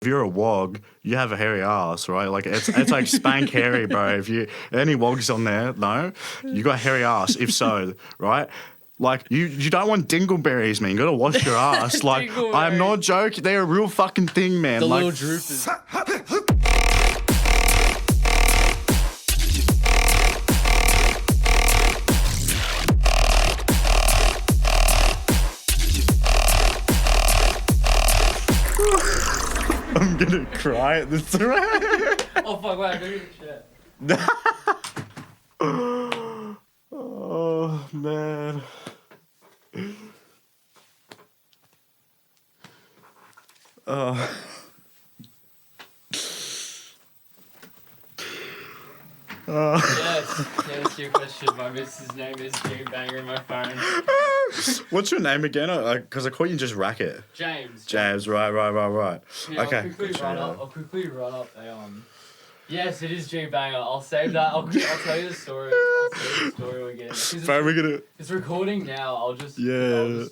if you're a wog, you have a hairy ass, right? Like it's like spank hairy, bro. If you any wogs on there, no, you got hairy ass. If so, right? Like you don't want dingleberries, man. You gotta wash your ass. Like I'm not joking. They're a real fucking thing, man. The like, little droopers. I'm gonna cry at this. Oh fuck! Wait, I gotta get shit. Oh man. Oh. Yes, your question. My missus' name is Jane Banger in my phone. What's your name again? Because I call you just Racket. James. James, right. Yeah, Okay. I'll quickly run up a Yes, it is Jane Banger. I'll save that. I'll tell you the story. I'll tell you the story again. It's recording now. I'll just we're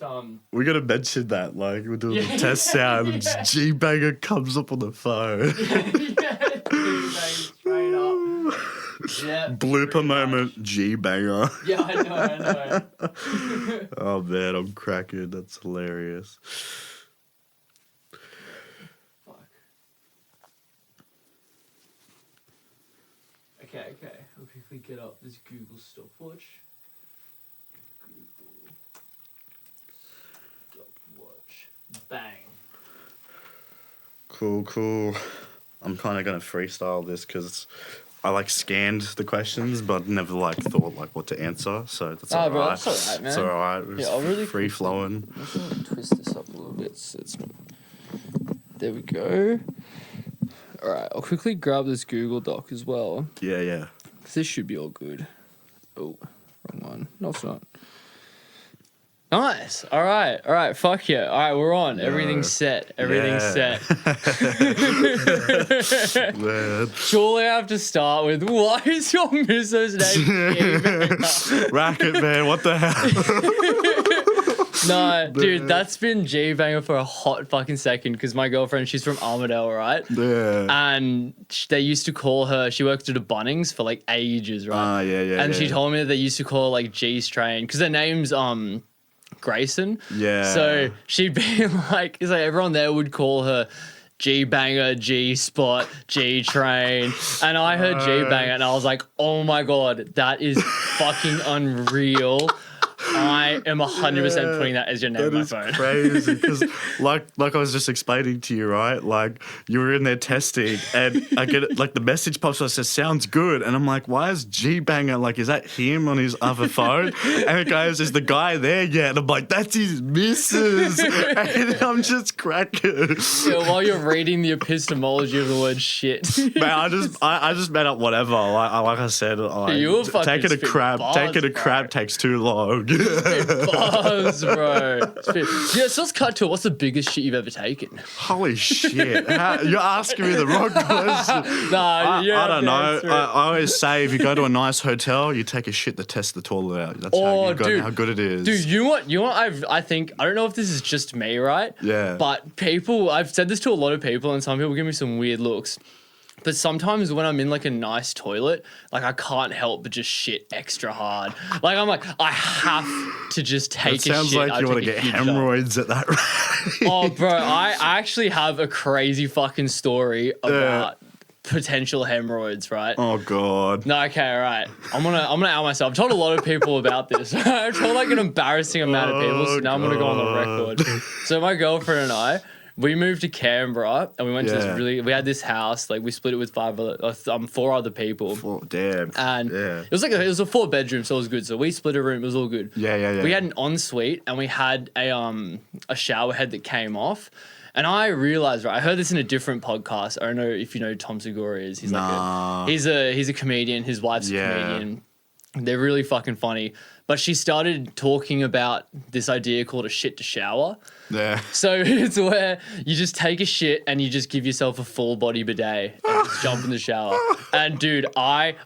gonna mention that, like we're doing the test sound and G Banger comes up on the phone. Straight up. Yeah. Blooper moment, G Banger. Yeah, I know. Oh man, I'm cracking. That's hilarious. Fuck. Okay. I'll quickly get up this Google stopwatch. Bang. Cool. I'm kind of gonna freestyle this because I like scanned the questions, but never like thought like what to answer. So that's all right. Bro, that's all right, man. It's all right. It's I'll really free flowing. I'm gonna twist this up a little bit. There we go. All right, I'll quickly grab this Google Doc as well. Yeah. Because this should be all good. Oh, wrong one. No, it's not. Nice. All right. Fuck yeah. All right, we're on. Everything's set. Set. Man. Surely I have to start with, why is your missus name Racket, man. What the hell? No, dude, that's been G-Banger for a hot fucking second because my girlfriend, she's from Armidale, right? Yeah. And they used to call her, she worked at a Bunnings for like ages, right? Yeah. And she told me that they used to call her like G-Strain because their name's Grayson. Yeah. So she'd be like, it's like everyone there would call her G-Banger, G-Spot, G-Train. And I heard G-Banger and I was like, oh my God, that is fucking unreal. I am 100% putting that as your name on my phone. That is crazy because, like I was just explaining to you, right? Like you were in there testing, and I get it, like the message pops up and says "sounds good," and I'm like, "Why is G Banger like? Is that him on his other phone?" And it goes, "Is the guy there yet?" And I'm like, "That's his missus," and I'm just cracking. Yeah, while you're reading the epistemology of the word shit, man, I just made up whatever. Like I said, you were taking a crab takes too long. Buzz, bro. Yeah, so let's cut to it. What's the biggest shit you've ever taken? Holy shit. You're asking me the wrong question. I don't know. I always say if you go to a nice hotel, you take a shit to test the toilet out. That's how good it is. Dude, you know what I think, I don't know if this is just me, right? Yeah. But I've said this to a lot of people and some people give me some weird looks. But sometimes when I'm in like a nice toilet, like I can't help but just shit extra hard. Like I'm like, I have to just take a shit. Sounds like you want to get hemorrhoids at that rate. Oh, bro, I actually have a crazy fucking story about potential hemorrhoids, right? Oh God. No, okay, all right. I'm gonna out myself. I've told a lot of people about this. I've told like an embarrassing amount of people, so now I'm gonna go on the record. So my girlfriend and I, we moved to Canberra and we went to this we had this house, like we split it with four other people. Damn. And it was a 4-bedroom, so it was good. So we split a room, it was all good. Yeah. We had an ensuite and we had a shower head that came off. And I realized, right, I heard this in a different podcast. I don't know if you know who Tom Segura is. He's he's a comedian, his wife's a comedian. They're really fucking funny. But she started talking about this idea called a shit to shower. Yeah. So it's where you just take a shit and you just give yourself a full body bidet and just jump in the shower. And dude, I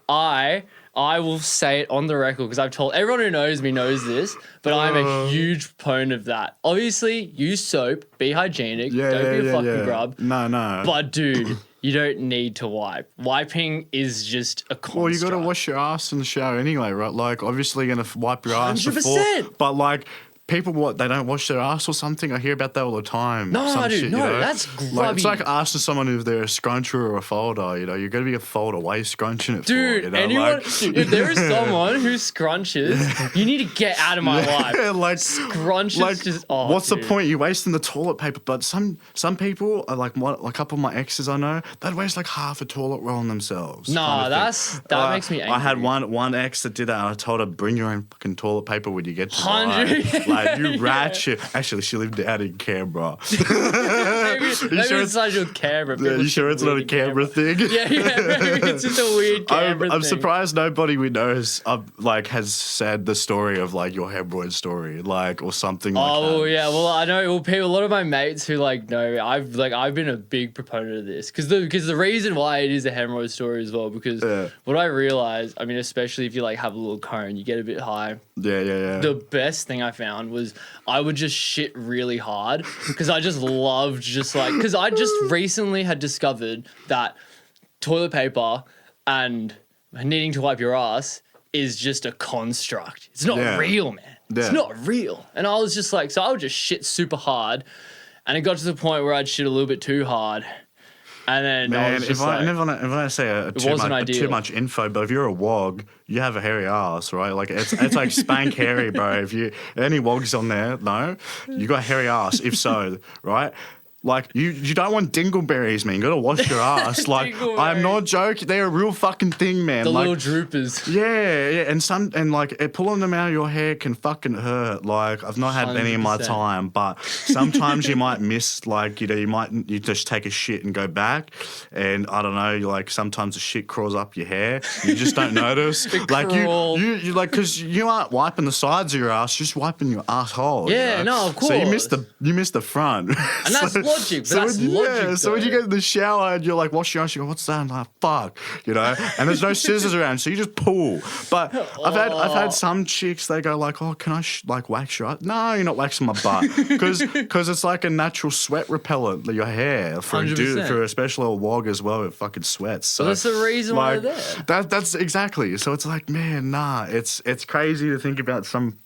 I will say it on the record because I've told everyone who knows me knows this, but I'm a huge proponent of that. Obviously, use soap, be hygienic, don't be a fucking grub. No. But dude, you don't need to wipe. Wiping is just a construct. Well, you got to wash your ass in the shower anyway, right? Like, obviously, you're going to wipe your ass 100%. before. But, like, people, they don't wash their ass or something? I hear about that all the time. No, Some dude, shit, no, you know? that's grubby. Like, it's like asking someone if they're a scruncher or a folder, you know? You're going to be a folder. Why are you scrunching it dude, for? You know? anyone, like, dude, if there is someone who scrunches, you need to get out of my life. like, Scrunches just, what's the point? You're wasting the toilet paper. But some people, are like a couple of my exes I know, they'd waste like half a toilet roll on themselves. Nah, that makes me angry. I had one ex that did that, and I told her, bring your own fucking toilet paper when you get to 100. Like, you rat shit. Actually, she lived out in Canberra. maybe it's not your Canberra. Yeah, you sure it's not a Canberra thing? Yeah, maybe it's just a weird Canberra thing. I'm surprised nobody we know has said the story of like your hemorrhoid story, like, or something like that. Oh yeah, well I know a lot of my mates who like know I've been a big proponent of this because the reason why it is a hemorrhoid story as well because what I realized, I mean, especially if you like have a little cone, you get a bit high. Yeah. The best thing I found was I would just shit really hard because I just loved because I just recently had discovered that toilet paper and needing to wipe your ass is just a construct. It's not real, man. Yeah. It's not real. And I was just like, so I would just shit super hard and it got to the point where I'd shit a little bit too hard. And then I was just if I say too much info, but if you're a wog, you have a hairy ass, right? Like it's like spank hairy, bro. If you any wogs on there, no, you got hairy ass. If so, right? Like you don't want dingleberries, man. You gotta wash your ass. Like I'm not joking. They're a real fucking thing, man. The like, little droopers. Yeah, and like pulling them out of your hair can fucking hurt. Like I've not had any in my 100%. time, but sometimes you might miss. Like you just take a shit and go back, and I don't know. You like sometimes the shit crawls up your hair. You just don't notice. like you like because you aren't wiping the sides of your ass. You're just wiping your asshole. Yeah, you know? no, of course. So you missed the front. And that's logic, but that's logic. So when you get in the shower and you're like washing your ass, you go, "What's that?" And I'm like, "Fuck," you know. And there's no scissors around, so you just pull. But I've had some chicks. They go like, "Oh, can I like wax your ass?" No, you're not waxing my butt because it's like a natural sweat repellent. Your hair for a dude, for especially a wog as well. It fucking sweats. So that's the reason why they're there. That's exactly. So it's like, man, nah. It's crazy to think about some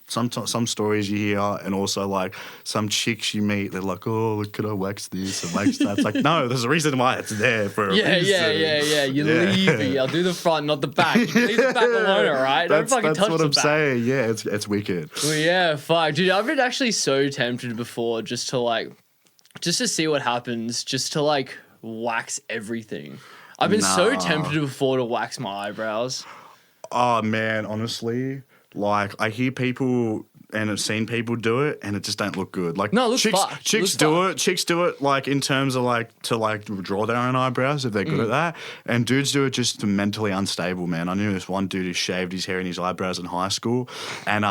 stories you hear, and also like some chicks you meet. They're like, "Oh, could I wax this and wax that?" It's like, no, there's a reason why it's there for a reason. Yeah. You leave me. I'll do the front, not the back. You leave the back alone, all right? Don't fucking touch the back. That's what I'm saying. Yeah, it's wicked. Well, yeah, fuck. Dude, I've been actually so tempted before just to see what happens, just to like wax everything. I've been so tempted before to wax my eyebrows. Oh, man, honestly, like I hear people and have seen people do it, and it just don't look good. Like, no, it looks fucked. Chicks do it like in terms of like to like draw their own eyebrows if they're good at that, and dudes do it just to mentally unstable. Man, I knew this one dude who shaved his hair and his eyebrows in high school, and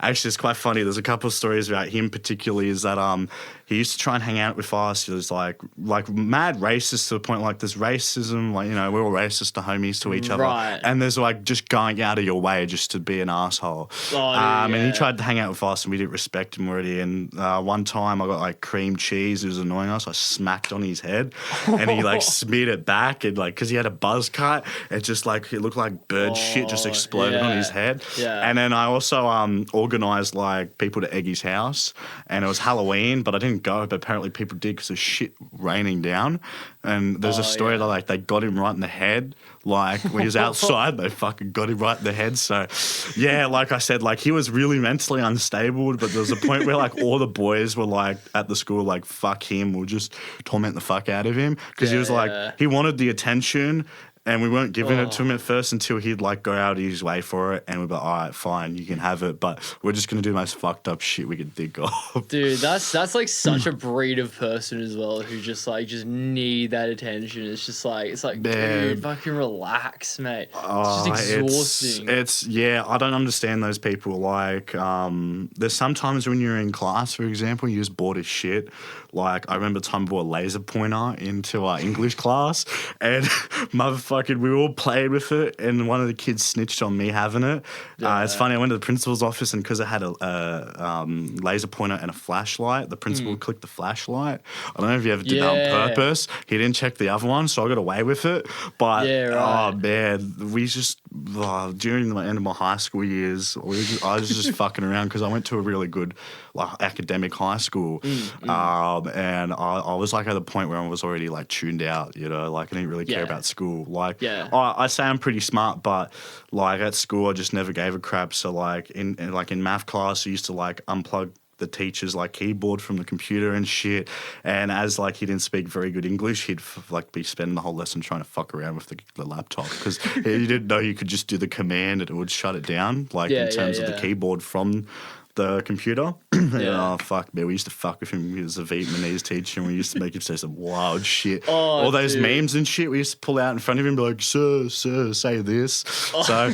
actually it's quite funny. There's a couple of stories about him particularly. Is that he used to try and hang out with us. He was like mad racist to the point like there's racism, like, you know, we're all racist to homies to each other, and there's like just going out of your way just to be an asshole. And he tried to hang out with us and we didn't respect him already. And one time I got like cream cheese. It was annoying us. I smacked on his head and he like smeared it back, and like because he had a buzz cut, it just like it looked like bird shit just exploded on his head. And then I also organized like people to egg his house, and it was Halloween, but I didn't go, but apparently people did because of shit raining down. And there's a story that like they got him right in the head, like when he was outside, they fucking got him right in the head. So yeah, like I said, like he was really mentally unstable, but there was a point where like all the boys were like at the school like, fuck him, we'll just torment the fuck out of him, because he was like, he wanted the attention. And we weren't giving it to him at first until he'd like go out of his way for it, and we'd be like, all right, fine, you can have it, but we're just gonna do the most fucked up shit we could think of. Dude, that's like such a breed of person as well who just need that attention. It's like man, dude, fucking relax, mate. It's just exhausting. It's I don't understand those people. Like, there's sometimes when you're in class, for example, you're just bored as shit. Like, I remember a time I brought a laser pointer into our English class, and motherfucker, fucking, we all played with it, and one of the kids snitched on me having it. It's funny, I went to the principal's office, and because it had a laser pointer and a flashlight, the principal clicked the flashlight. I don't know if you ever did that on purpose. He didn't check the other one, so I got away with it. But, oh man, we just, during the end of my high school years, I was just fucking around because I went to a really good academic high school. And I was like at the point where I was already like tuned out, you know, like I didn't really care about school. Like I say I'm pretty smart, but like at school I just never gave a crap. So like in math class I used to like unplug the teacher's like keyboard from the computer and shit, and as like he didn't speak very good English, he'd like be spending the whole lesson trying to fuck around with the laptop because he didn't know you could just do the command and it would shut it down, like in terms of the keyboard from the computer. Oh fuck man, we used to fuck with him. He was a Vietnamese teacher, and we used to make him say some wild shit. All those memes and shit we used to pull out in front of him and be like, sir, say this. So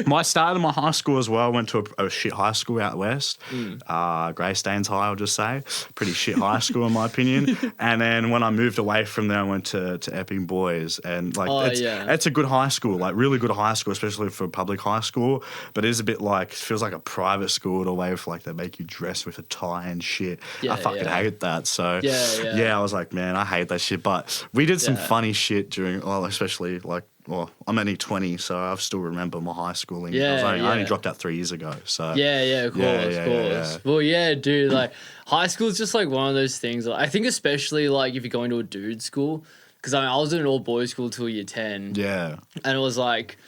my start of my high school as well, I went to a shit high school out west. Greystanes High, I'll just say. Pretty shit high school in my opinion. And then when I moved away from there, I went to Epping Boys, and like it's a good high school, like really good high school, especially for a public high school, but it is a bit like, feels like a private school in a way, with like they make you dress with a tie and shit. I fucking hate that. So I was like, man, I hate that shit. But we did some funny shit during, especially like, well, I'm only 20, so I still remember my high schooling. I only dropped out 3 years ago. So of course. Well, yeah, dude, like high school is just like one of those things. I think especially like if you're going to a dude school, because I was in an all boys school till year 10. Yeah, and it was like,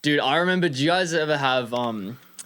dude, I remember. Do you guys ever have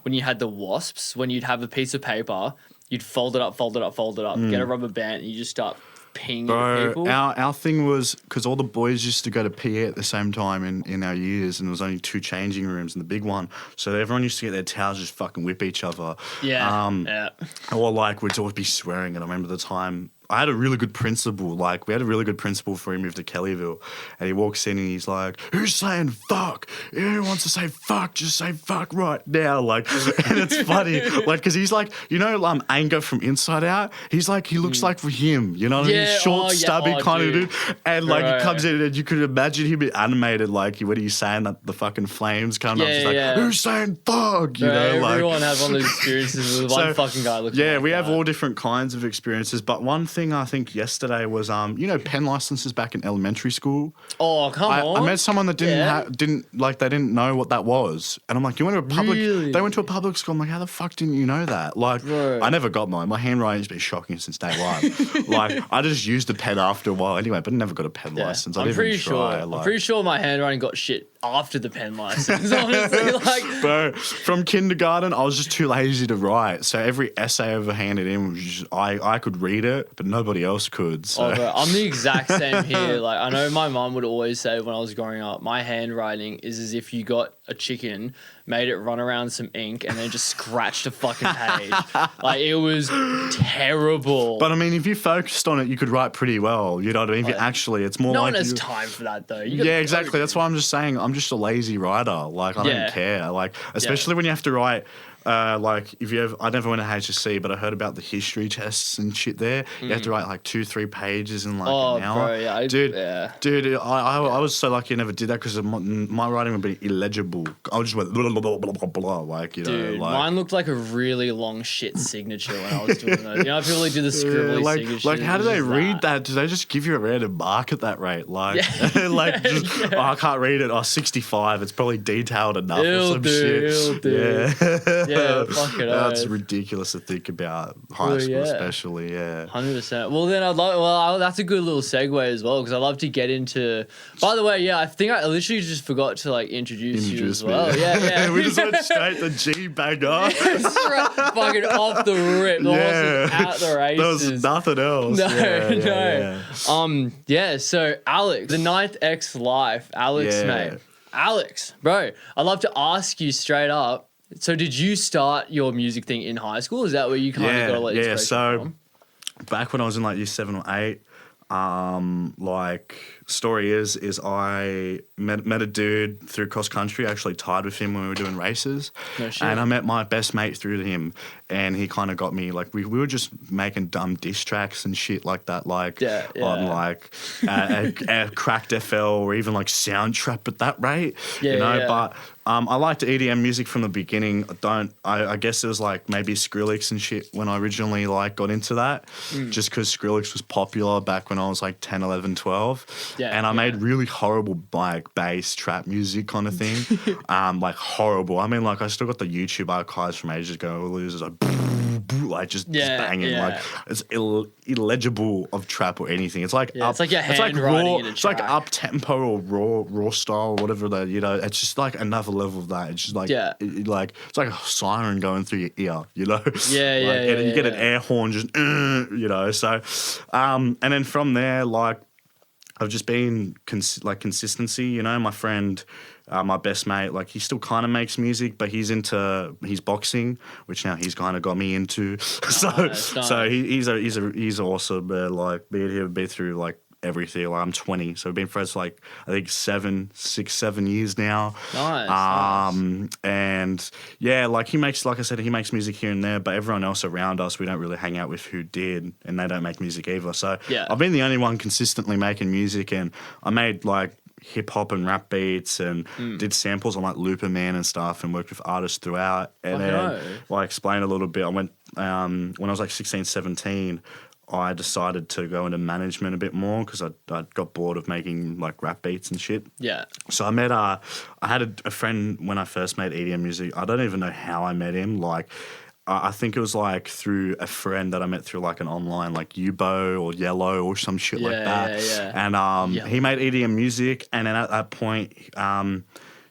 when you had the wasps, when you'd have a piece of paper, you'd fold it up, get a rubber band, and you just start peeing at people? Our thing was, because all the boys used to go to PE at the same time in our years, and there was only 2 changing rooms in the big one, so everyone used to get their towels, just fucking whip each other. Or like we'd always be swearing, and I remember the time, I had a really good principal. Like, we had a really good principal before he moved to Kellyville. And he walks in and he's like, who's saying fuck? Who wants to say fuck? Just say fuck right now. Like, and it's funny. Like, because he's like, you know, anger from Inside Out? He's like, he looks like for him. You know what I mean? Short, stubby kind of dude. And like, he comes in and you could imagine him animated, like, when he's saying that the fucking flames come up. He's like, who's saying fuck? You know, like. Everyone has one of those experiences with one fucking guy looking like we have all different kinds of experiences. But one thing I think yesterday was, you know, pen licenses back in elementary school. Oh, come on! I met someone that didn't know what that was, and I'm like, you went to a public? Really? They went to a public school. I'm like, how the fuck didn't you know that? Like, I never got mine. My handwriting's been shocking since day one. Like, I just used a pen after a while anyway, but never got a pen license. I'm pretty sure my handwriting got shit after the pen license. Honestly, like, bro, from kindergarten, I was just too lazy to write. So every essay I ever handed in was just, I could read it, but nobody else could. So. Bro, I'm the exact same here. Like, I know my mum would always say when I was growing up, my handwriting is as if you got a chicken, made it run around some ink, and then just scratched a fucking page. Like, it was terrible. But I mean, if you focused on it, you could write pretty well. You know what I mean? If you actually, it's more like. No one has time for that, though. Exactly. That's why I'm just saying, I'm just a lazy writer. Like, I don't care. Like, especially when you have to write. Like, I never went to HSC, but I heard about the history tests and shit there. You have to write like 2-3 pages in like an hour. Bro, dude, I was so lucky I never did that because my writing would be illegible. I just went blah, blah, blah, blah, blah, blah, like, you know. Dude, like, mine looked like a really long shit signature when I was doing those. You know, people do the scribbly signature. Like, how do they read that? Do they just give you a random mark at that rate? Like, I can't read it. 65. It's probably detailed enough or some shit. Yeah, fuck it. That's ridiculous to think about high school, especially. 100%. Well, then that's a good little segue as well, because I love to get into. By the way, I think I literally just forgot to like introduce you as well. Me. Yeah. We just went straight to G banger. Fucking off the rip. Out the races. There was nothing else. No. So Alex, the 9THXLIFE, Alex, mate. Alex, bro, I'd love to ask you straight up. So did you start your music thing in high school? Is that where you kind of got a lot of inspiration from? Back when I was in like year 7 or 8, Like, story is I met a dude through cross country. I actually tied with him when we were doing races. No shit. And I met my best mate through him, and he kind of got me, like, we were just making dumb diss tracks and shit like that, like on like a cracked FL or even like sound trap at that rate, you know. Yeah. But I liked EDM music from the beginning. I guess it was like maybe Skrillex and shit when I originally like got into that, just because Skrillex was popular back when I was like 10, 11, 12. And I made really horrible like bass trap music kind of thing. Like horrible. I mean, like I still got the YouTube archives from ages ago. All it is like just banging. Yeah. Like it's illegible of trap or anything. It's like it's like your handwriting in a It's like track. up tempo or raw style or whatever that, you know. It's just like another level of that. It's just like like it's like a siren going through your ear, you know. You get an air horn just you know. So and then from there, like I've just been consistency, you know. My friend, my best mate, like he still kind of makes music, but he's boxing, which now he's kind of got me into. So he's awesome. Like been through like everything. Like I'm 20, so we've been friends for like I think 7 years now. Nice. And yeah, like like I said, he makes music here and there, but everyone else around us, we don't really hang out with who did, and they don't make music either. So I've been the only one consistently making music, and I made like hip hop and rap beats and did samples on like Looper Man and stuff, and worked with artists throughout. And then I explained a little bit. I went when I was like 16, 17. I decided to go into management a bit more because I got bored of making like rap beats and shit. Yeah. So I had a friend when I first made EDM music. I don't even know how I met him. Like, I think it was like through a friend that I met through like an online like Ubo or Yellow or some shit like that. And he made EDM music, and then at that point,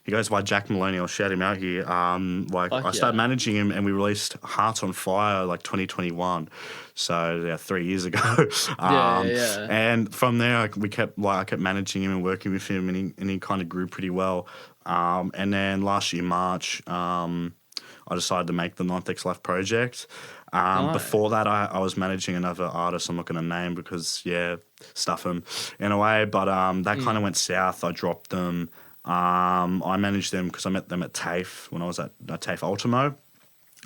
he goes by Jack Maloney. I'll shout him out here. I started managing him, and we released Hearts on Fire like 2021. So 3 years ago. And from there, I kept managing him and working with him, and he kind of grew pretty well. And then last year March, I decided to make the 9thXLIFE project. Before that, I was managing another artist I'm not going to name because stuff him in a way. But that kind of went south. I dropped them. I managed them because I met them at TAFE when I was at TAFE Ultimo.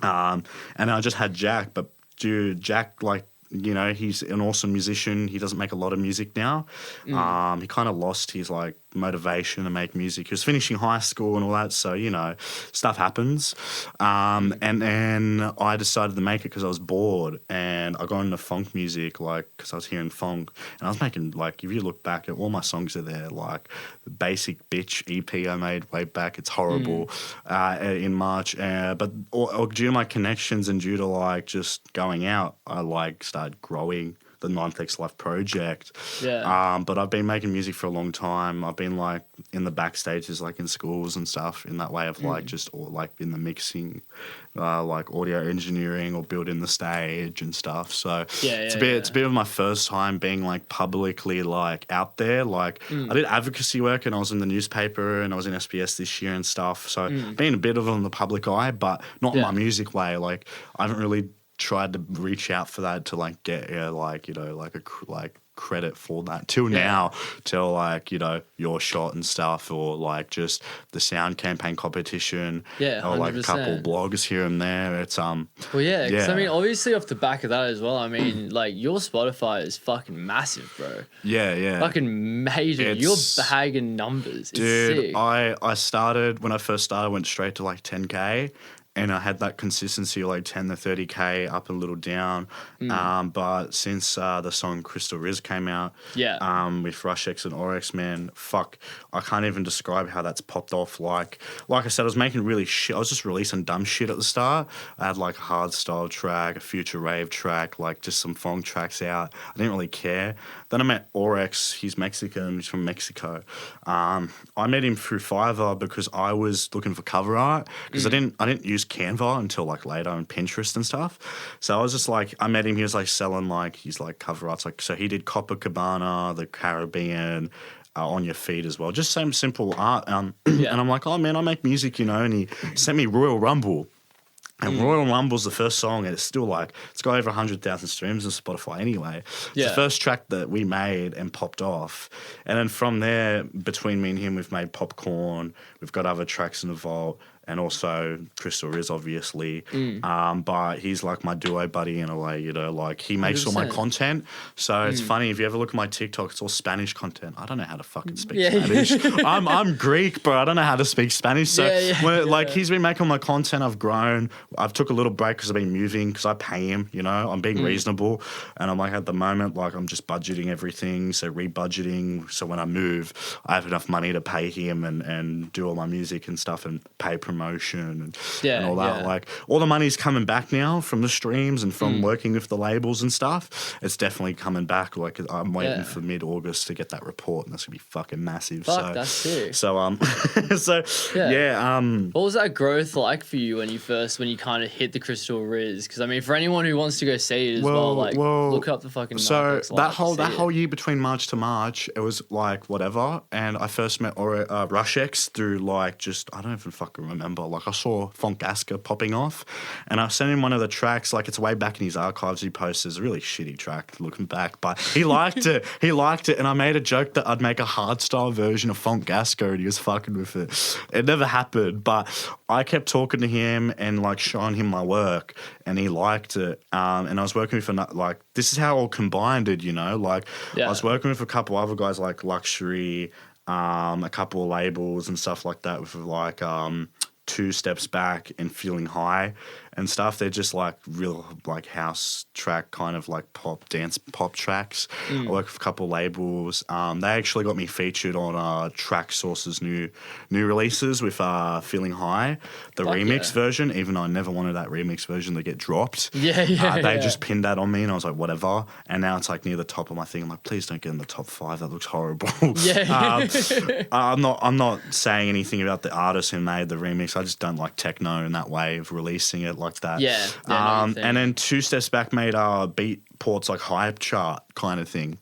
And I just had Jack, but dude, Jack, like, you know, he's an awesome musician. He doesn't make a lot of music now. He kind of lost his like motivation to make music. He was finishing high school and all that, so you know, stuff happens. And then I decided to make it because I was bored, and I got into funk music, like because I was hearing funk, and I was making like, if you look back at all my songs are there, like the Basic Bitch EP I made way back. It's horrible in March, but due to my connections and due to like just going out, I like started growing the 9thXLIFE project. But I've been making music for a long time. I've been like in the backstages, like in schools and stuff, in that way of like just or like in the mixing, like audio engineering or building the stage and stuff. So it's a bit of my first time being like publicly like out there. Like I did advocacy work, and I was in the newspaper, and I was in SBS this year and stuff. So being a bit of on the public eye, but not in my music way. Like I haven't really tried to reach out for that to like get like, you know, like credit for that till now, till like, you know, Your Shot and stuff, or like just the sound campaign competition, or like a couple blogs here and there. It's because I mean, obviously off the back of that as well, I mean, like your Spotify is fucking massive, bro. Fucking major. You're bagging numbers. It's sick. I started when I first started, I went straight to like 10K. And I had that consistency of like 10 to 30K, up a little down. But since the song Crystal Riz came out with Rush X and Oryx, man, fuck, I can't even describe how that's popped off. Like I said, I was making really shit. I was just releasing dumb shit at the start. I had like a hardstyle track, a future rave track, like just some funk tracks out. I didn't really care. Then I met Oryx. He's Mexican. He's from Mexico. I met him through Fiverr because I was looking for cover art because I didn't use Canva until like later on Pinterest and stuff. So I was just like, I met him. He was like selling like his like cover arts. Like, so he did Copacabana, the Caribbean, On Your Feet as well. Just some simple art. And I'm like, oh man, I make music, you know. And he sent me Royal Rumble. And Royal Rumble's the first song, and it's still like, it's got over 100,000 streams on Spotify anyway. It's the first track that we made and popped off. And then from there, between me and him, we've made Popcorn. We've got other tracks in the vault. And also Crystal Riz, obviously. But he's like my duo buddy in a way, you know, like he makes 100%. All my content. So it's funny, if you ever look at my TikTok, it's all Spanish content. I don't know how to fucking speak Spanish. I'm Greek, but I don't know how to speak Spanish. So like he's been making my content, I've grown. I've took a little break because I've been moving, because I pay him, you know, I'm being reasonable. And I'm like, at the moment, like I'm just budgeting everything. So rebudgeting. So when I move, I have enough money to pay him and do all my music and stuff and pay promotion and all that. Like all the money's coming back now from the streams and from working with the labels and stuff. It's definitely coming back. Like I'm waiting for mid-August to get that report, and that's gonna be fucking massive. Fuck, that's sick. So what was that growth like for you when you kind of hit the Crystal Riz? Because I mean, for anyone who wants to go see it as look up the fucking. So that whole year between March to March, it was like whatever. And I first met Rush X through like just, I don't even fucking remember. Like I saw Fonkaska popping off, and I sent him one of the tracks. Like it's way back in his archives. He posted a really shitty track looking back, but he liked it. He liked it, and I made a joke that I'd make a hardstyle version of Fonkaska, and he was fucking with it. It never happened, but I kept talking to him and like showing him my work, and he liked it. And I was working with like this is how it all combined it, you know. Like I was working with a couple other guys like Luxury, a couple of labels and stuff like that with like Two Steps Back and Feeling High and stuff. They're just like real like house track kind of like dance pop tracks. I work with a couple of labels. They actually got me featured on Track Source's new releases with Feeling High, the remix version, even though I never wanted that remix version to get dropped. They just pinned that on me, and I was like, whatever. And now it's like near the top of my thing. I'm like, please don't get in the top 5. That looks horrible. I'm not saying anything about the artist who made the remix. I just don't like techno in that way of releasing it like that. And then Two Steps Back made Beatport's like hype chart kind of thing,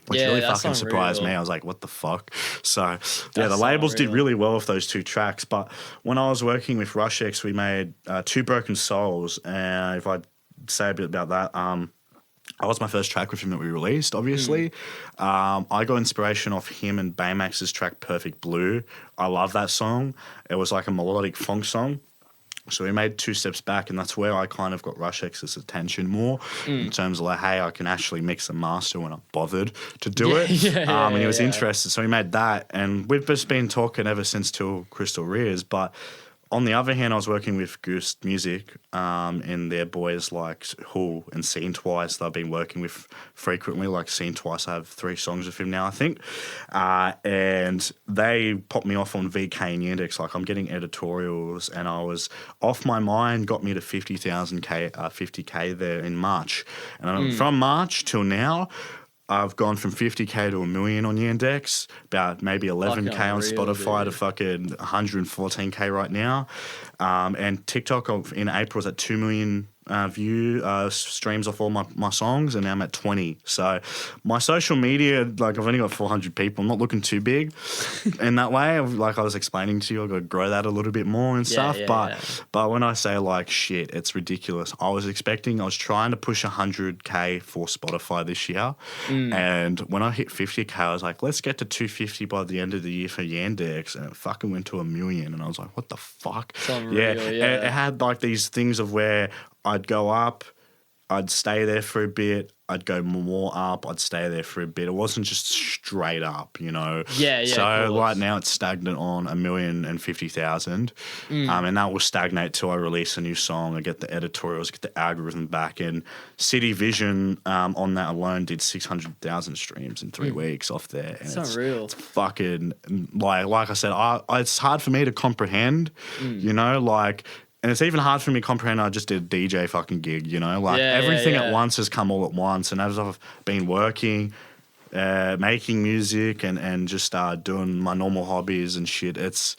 which really fucking surprised me. I was like, what the fuck? So the labels did really well with those 2 tracks. But when I was working with Rush X, we made 2 Broken Souls, and if I say a bit about that, that was my first track with him that we released, obviously. I got inspiration off him and Baymax's track Perfect Blue. I love that song. It was like a melodic funk song. So we made Two Steps Back, and that's where I kind of got Rush X's attention more in terms of like, hey, I can actually mix and master when I'm bothered to do it. And he was interested. So we made that, and we've just been talking ever since till Crystal Riz. But on the other hand, I was working with Goose Music and their boys like Hull and Seen Twice that I've been working with frequently. Like Seen Twice, I have 3 songs with him now, I think. And they popped me off on VK and Yandex. Like I'm getting editorials, and I was off my mind, got me to 50K there in March. And from March till now, I've gone from 50K to $1 million on Yandex, about maybe 11K on Spotify to fucking 114K right now. And TikTok in April was at 2 million streams off all my songs, and now I'm at 20. So my social media, like I've only got 400 people. I'm not looking too big in that way. Like I was explaining to you, I've got to grow that a little bit more and stuff. But when I say like shit, it's ridiculous. I was trying to push 100K for Spotify this year. And when I hit 50K, I was like, let's get to 250 by the end of the year for Yandex. And it fucking went to $1 million. And I was like, what the fuck? It had like these things of where I'd go up, I'd stay there for a bit, I'd go more up, I'd stay there for a bit. It wasn't just straight up, you know. So right now it's stagnant on 1,050,000, and that will stagnate till I release a new song. I get the editorials, get the algorithm back, and City Vision on that alone did 600,000 streams in 3 weeks off there. And it's unreal. It's fucking like I said, it's hard for me to comprehend, you know, like. And it's even hard for me to comprehend. I just did a DJ fucking gig, you know? Like, everything at once has come all at once. And as I've been working, making music and just doing my normal hobbies and shit, it's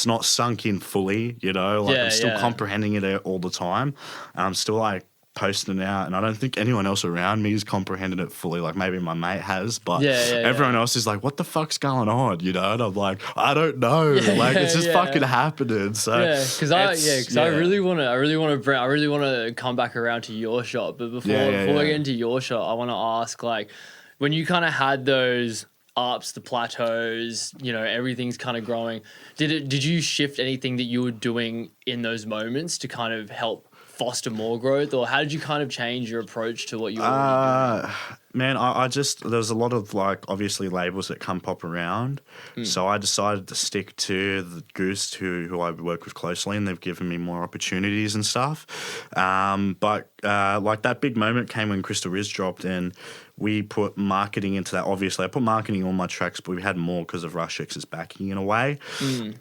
not sunk in fully, you know? Like, I'm still comprehending it all the time. And I'm still, like, posting it out, and I don't think anyone else around me has comprehended it fully. Like maybe my mate has, but everyone else is like, "What the fuck's going on?" You know, and I'm like, "I don't know." Like it's just fucking happening. So because I really want to come back around to your shot. But before we get into your shot, I want to ask, like, when you kind of had those ups, the plateaus, you know, everything's kind of growing. Did you shift anything that you were doing in those moments to kind of help foster more growth, or how did you kind of change your approach to what you were already doing? Man, I just, there's a lot of like obviously labels that come pop around. So I decided to stick to the Goose who I work with closely, and they've given me more opportunities and stuff. But like that big moment came when Crystal Riz dropped, and we put marketing into that. Obviously, I put marketing on my tracks, but we had more because of Rush X's backing in a way.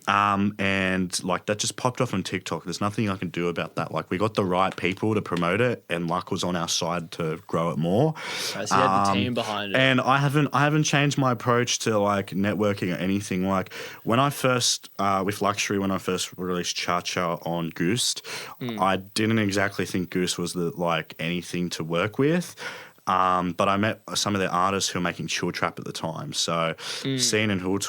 And like that just popped off on TikTok. There's nothing I can do about that. Like we got the right people to promote it, and luck was on our side to grow it more. Right, so you had the team behind it. And I haven't changed my approach to like networking or anything. Like when I first with Luxury, when I first released Cha Cha on Goose, I didn't exactly think Goose was like anything to work with. But I met some of the artists who were making chill trap at the time. So Scene and Hull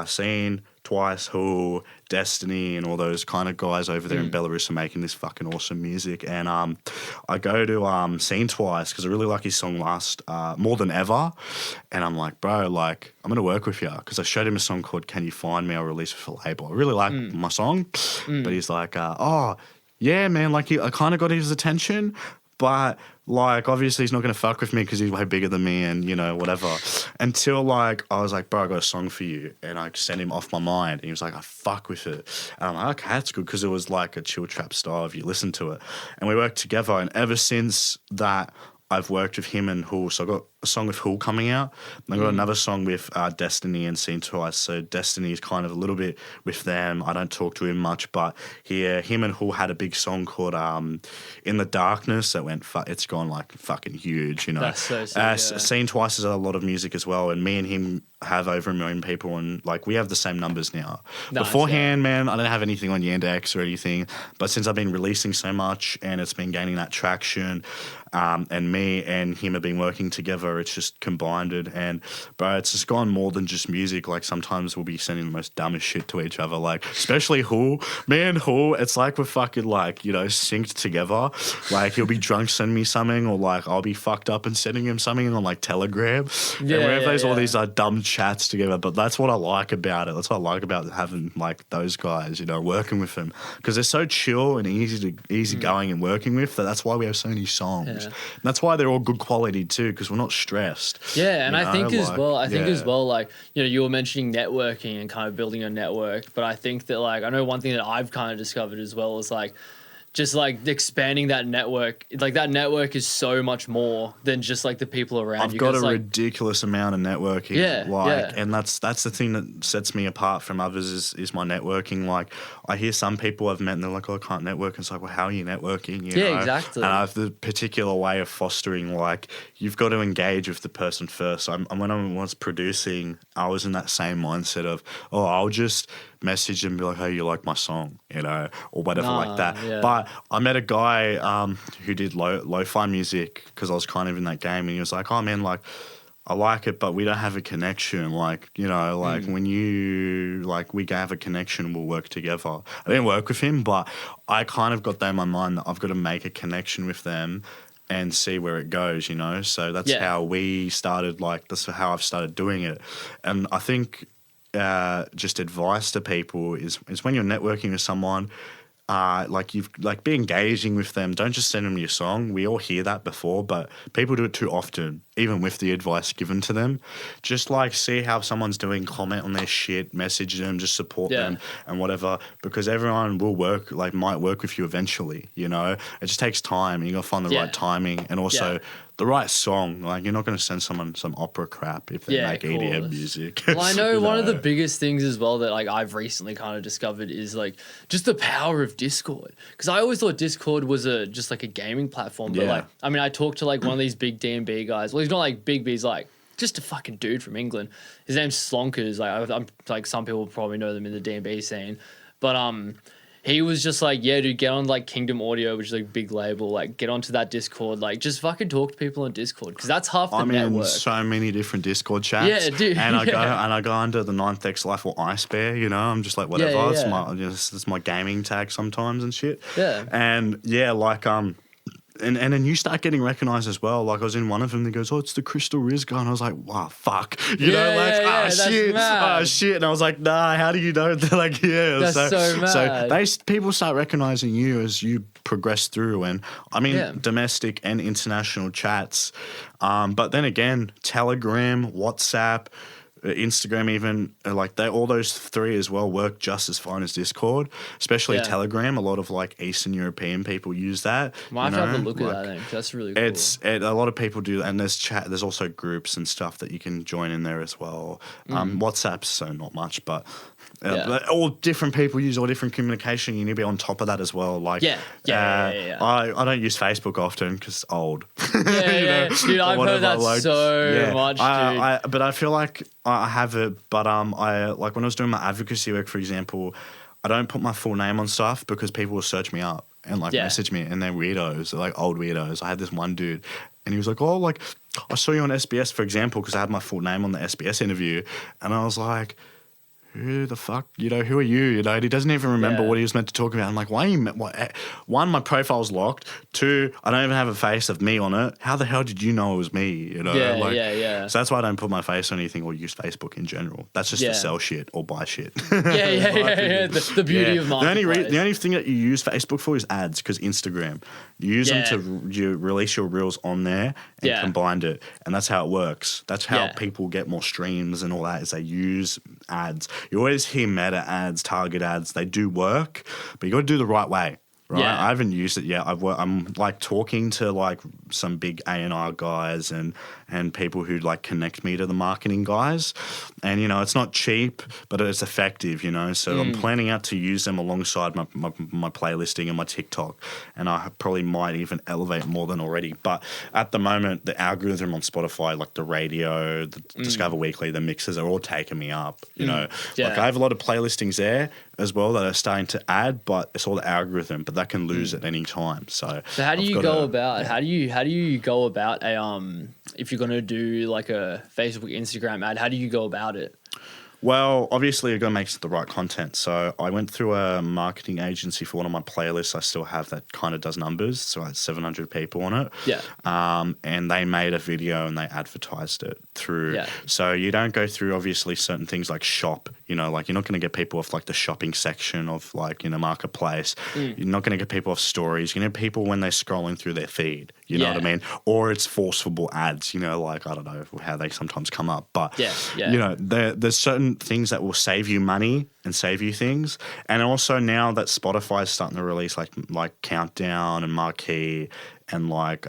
Scene, Twice, Hull, Destiny, and all those kind of guys over there in Belarus are making this fucking awesome music. And I go to Scene Twice because I really like his song Last More Than Ever. And I'm like, bro, like I'm gonna work with you, because I showed him a song called Can You Find Me? I'll release it for label. I really like my song, but he's like, oh yeah, man, like I kind of got his attention. But like, obviously, he's not going to fuck with me because he's way bigger than me and, you know, whatever. Until like, I was like, bro, I got a song for you. And I sent him Off My Mind. And he was like, I fuck with it. And I'm like, okay, that's good, because it was like a chill trap style if you listen to it. And we worked together. And ever since that, I've worked with him and Hull. So I got a song with Hull coming out. And I got another song with Destiny and Scene Twice. So Destiny is kind of a little bit with them. I don't talk to him much, but him and Hull had a big song called In the Darkness that went, it's gone like fucking huge, you know. That's so sick, Scene Twice is a lot of music as well. And me and him have over 1 million people, and like we have the same numbers now. Nice, Beforehand, man, I didn't have anything on Yandex or anything. But since I've been releasing so much and it's been gaining that traction, and me and him have been working together, it's just combined it. And bro, it's just gone more than just music. Like sometimes we'll be sending the most dumbest shit to each other, like especially Hull. Me and Hull, it's like we're fucking like, you know, synced together. Like he'll be drunk, send me something, or like I'll be fucked up and sending him something on like Telegram. And we have all these dumb chats together. But that's what I like about it. That's what I like about having like those guys, you know, working with them, because they're so chill and easy going and working with. That's why we have so many songs. And that's why they're all good quality too, because we're not stressed. Yeah, and I think as well, like, you know, you were mentioning networking and kind of building a network, but I think that like, I know one thing that I've kind of discovered as well is like, just like expanding that network, like that network is so much more than just like the people around you. I've got a ridiculous amount of networking. And that's the thing that sets me apart from others is my networking. Like I hear some people I've met and they're like, oh, I can't network. And it's like, well, how are you networking? You know? Exactly. And I have the particular way of fostering, like you've got to engage with the person first. When I was producing, I was in that same mindset of, oh, I'll just message and be like, hey, you like my song, you know, or whatever like that. But I met a guy who did lo-fi music, because I was kind of in that game, and he was like, oh man, like I like it, but we don't have a connection. Like, you know, like when you, like we have a connection, we'll work together. I didn't work with him, but I kind of got that in my mind that I've got to make a connection with them and see where it goes, you know? So that's how we started, like that's how I've started doing it. And I think just advice to people is when you're networking with someone, be engaging with them. Don't just send them your song. We all hear that before, but people do it too often, even with the advice given to them. Just like see how someone's doing, comment on their shit, message them, just support them and whatever, because everyone will might work with you eventually, you know? It just takes time, and you got to find the right timing, and also the right song. Like you're not going to send someone some opera crap if they make EDM music. Well, I know one of the biggest things as well that like I've recently kind of discovered is like just the power of Discord. Because I always thought Discord was just like a gaming platform, but like I mean, I talked to like one of these big D&B guys. Well, he's not like big, but he's like just a fucking dude from England. His name's Slonkers. Like I'm like some people probably know them in the D&B scene, but he was just like, yeah, dude, get on like Kingdom Audio, which is like a big label, like get onto that Discord, like just fucking talk to people on Discord because that's half the I'm network. in so many different Discord chats. Yeah, dude. And I go under the 9THXLIFE or Ice Bear, you know. I'm just like whatever. Yeah. It's my gaming tag sometimes and shit. Yeah. And yeah, like And then you start getting recognized as well. Like I was in one of them that goes, "Oh, it's the Crystal Riz guy," and I was like, "Wow, fuck," you know, like, that's shit, mad. shit. And I was like, "Nah, how do you know?" They're like, "Yeah." That's so mad. People start recognizing you as you progress through, and I mean, domestic and international chats. But then again, Telegram, WhatsApp, Instagram, even like all those three as well work just as fine as Discord, especially Telegram. A lot of like Eastern European people use that. Might have to have a look at that then, 'cause that's really cool. A lot of people do, and there's also groups and stuff that you can join in there as well. WhatsApp's so not much, but all different people use all different communication. You need to be on top of that as well. Like, I don't use Facebook often because old. Dude, I've heard that so much, dude. But I feel like I have it. But I like when I was doing my advocacy work, for example, I don't put my full name on stuff because people will search me up and like message me, and they're weirdos, they're like old weirdos. I had this one dude, and he was like, "Oh, like I saw you on SBS, for example," because I had my full name on the SBS interview, and I was like, who the fuck, you know, who are you? You know, and he doesn't even remember what he was meant to talk about. I'm like, why are you, one, my profile's locked. Two, I don't even have a face of me on it. How the hell did you know it was me? You know, So that's why I don't put my face on anything or use Facebook in general. That's just to sell shit or buy shit. The beauty of marketplace. The only thing that you use Facebook for is ads, because Instagram, you use them to release your reels on there and combine it. And that's how it works. That's how people get more streams and all that, is they use ads. You always hear meta ads, target ads. They do work, but you got to do the right way. Right, I haven't used it yet. I'm like talking to like some big A&R guys and people who like connect me to the marketing guys, and you know it's not cheap, but it's effective. You know, so I'm planning out to use them alongside my playlisting and my TikTok, and I probably might even elevate more than already. But at the moment, the algorithm on Spotify, like the radio, the Discover Weekly, the mixes are all taking me up. You know, like I have a lot of playlistings there as well that are starting to add, but it's all the algorithm, but that can lose at any time. So how do you go about how do you go about a if you're gonna do like a Facebook, Instagram ad, how do you go about it? Well, obviously, you've got to make the right content. So I went through a marketing agency for one of my playlists I still have that kind of does numbers. So I had 700 people on it. Yeah. And they made a video and they advertised it through. Yeah. So you don't go through, obviously, certain things like shop. You know, like you're not going to get people off like the shopping section of like, you know, marketplace. You're not going to get people off stories. You know, people when they're scrolling through their feed. You know what I mean? Or it's forcible ads, you know, like, I don't know how they sometimes come up. But, you know, there's certain things that will save you money and save you things. And also now that Spotify is starting to release like Countdown and Marquee and like,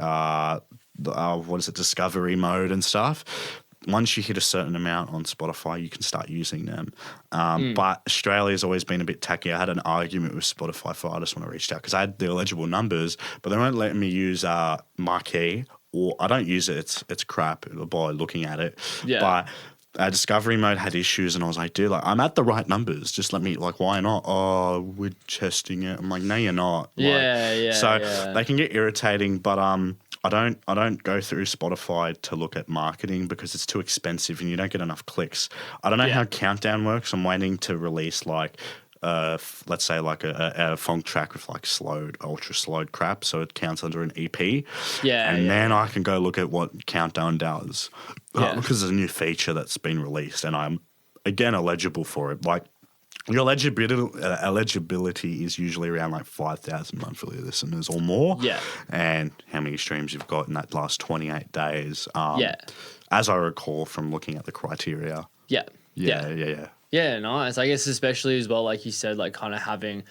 Discovery mode and stuff. Once you hit a certain amount on Spotify, you can start using them. But Australia's always been a bit tacky. I had an argument with Spotify for artists when I reached out because I had the eligible numbers, but they won't let me use Marquee, or I don't use it. It's crap by looking at it. Yeah. But Discovery mode had issues, and I was like, dude, like, I'm at the right numbers. Just let me, like, why not? Oh, we're testing it. I'm like, no, you're not. So they can get irritating, but I don't go through Spotify to look at marketing because it's too expensive and you don't get enough clicks. I don't know how Countdown works. I'm waiting to release like let's say like a funk track with like ultra slowed crap, so it counts under an EP. Then I can go look at what Countdown does because there's a new feature that's been released and I'm again eligible for it. Like, your eligibility is usually around like 5,000 monthly listeners or more. Yeah. And how many streams you've got in that last 28 days. As I recall from looking at the criteria. Yeah, nice. I guess especially as well, like you said, like kind of having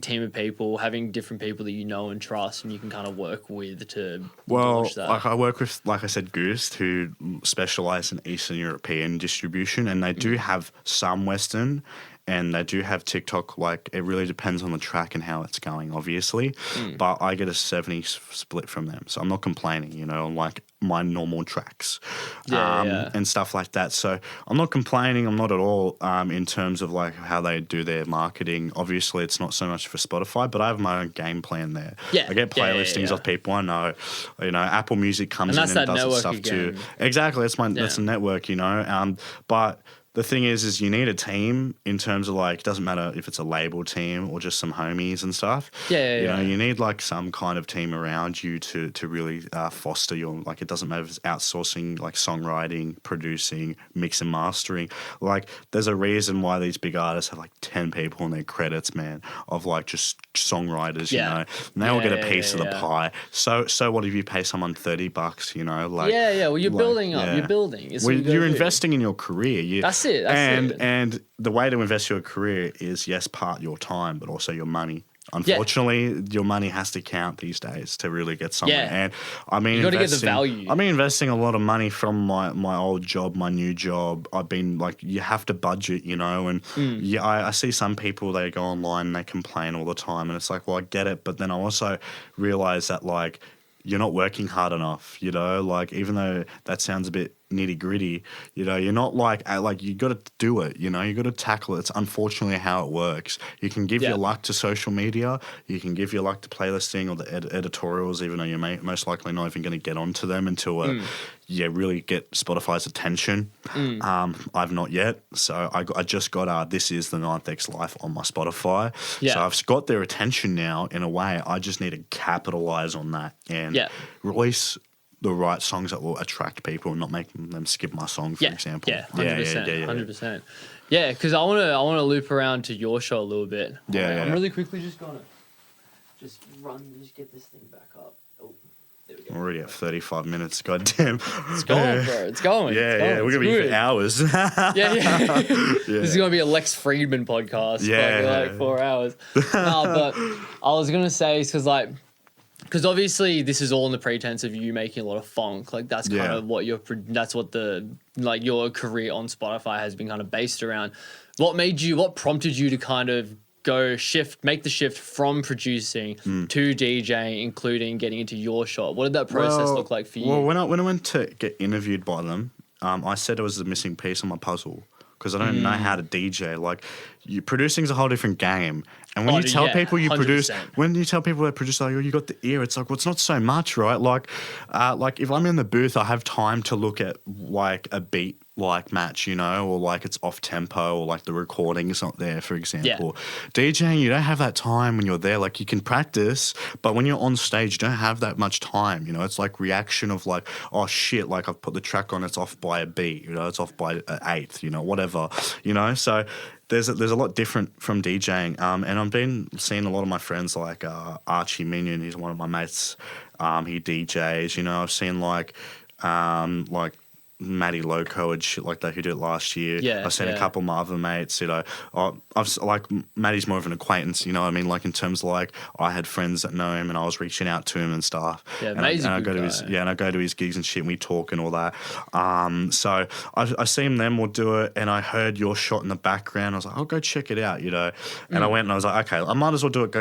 team of people, having different people that you know and trust and you can kind of work with to launch that. Like I work with, like I said, Goost, who specialise in Eastern European distribution, and they do have some Western and they do have TikTok. Like, it really depends on the track and how it's going, obviously. But I get a 70 split from them, so I'm not complaining. You know, on like my normal tracks, and stuff like that. So I'm not complaining. I'm not at all in terms of like how they do their marketing. Obviously, it's not so much for Spotify, but I have my own game plan there. Yeah, I get playlistings of people I know. You know, Apple Music comes in and does stuff again. too. Exactly, that's a network. You know, but the thing is you need a team in terms of like, it doesn't matter if it's a label team or just some homies and stuff. You know, you need like some kind of team around you to really foster your, like, it doesn't matter if it's outsourcing, like songwriting, producing, mix and mastering. Like, there's a reason why these big artists have like 10 people in their credits, man, of like just songwriters, you know, and they all get a piece of the pie. So what if you pay someone $30, you know, like, well, you're building up, you're building. It's you're investing in your career. That's it. And the way to invest your career is, yes, part your time, but also your money. Unfortunately, your money has to count these days to really get somewhere. And I mean, you got to get the value. I've been investing a lot of money from my old job, my new job. I've been like, you have to budget, you know. And I see some people, they go online and they complain all the time, and it's like, well, I get it, but then I also realize that like, you're not working hard enough, you know. Like, even though that sounds a bit nitty gritty, you know, you're not like you got to do it, you know, you got to tackle it. It's unfortunately how it works. You can give your luck to social media, you can give your luck to playlisting or the editorials, even though you're most likely not even going to get onto them until really get Spotify's attention. I've not yet, so I just got This Is the 9thXLIFE on my Spotify, so I've got their attention now. In a way, I just need to capitalize on that and release the right songs that will attract people and not making them skip my song, for example. 100%. 100%. Yeah, because I wanna loop around to your show a little bit. I'm really quickly just gonna just get this thing back up. Oh, there we go. I'm already at 35 minutes. Goddamn. It's going, bro. It's going. We're gonna be here for hours. This is gonna be a Lex Friedman podcast. Like 4 hours. But I was gonna say, because obviously this is all in the pretense of you making a lot of funk. Like, that's kind of what your career on Spotify has been kind of based around. What prompted you to kind of make the shift from producing to DJing, including getting into your shop? What did that process look like for you? Well, when I went to get interviewed by them, I said it was the missing piece on my puzzle, because I don't know how to DJ. Like, producing is a whole different game. And when you tell people you 100%. Produce, when you tell people that produce, like, oh, you got the ear, it's like, well, it's not so much, right? Like if I'm in the booth, I have time to look at like a beat like match, you know, or like it's off tempo, or like the recording is not there, for example. DJing, you don't have that time when you're there. Like, you can practice, but when you're on stage, you don't have that much time, you know. It's like reaction of like, oh shit, like I've put the track on, it's off by a beat, you know, it's off by an eighth, you know, whatever, you know. So there's a lot different from DJing, and I've been seeing a lot of my friends like Archie Minion, he's one of my mates, he DJs, you know. I've seen like Matty Loco and shit like that, who did it last year. I've seen a couple of my other mates, you know. Like, Matty's more of an acquaintance, you know what I mean? Like, in terms of like, I had friends that know him and I was reaching out to him and stuff. Matty's a good guy. And I go to his gigs and shit and we talk and all that. So I seen them all do it, and I heard your shot in the background. I was like, I'll go check it out, you know. And I went and I was like, okay, I might as well do it.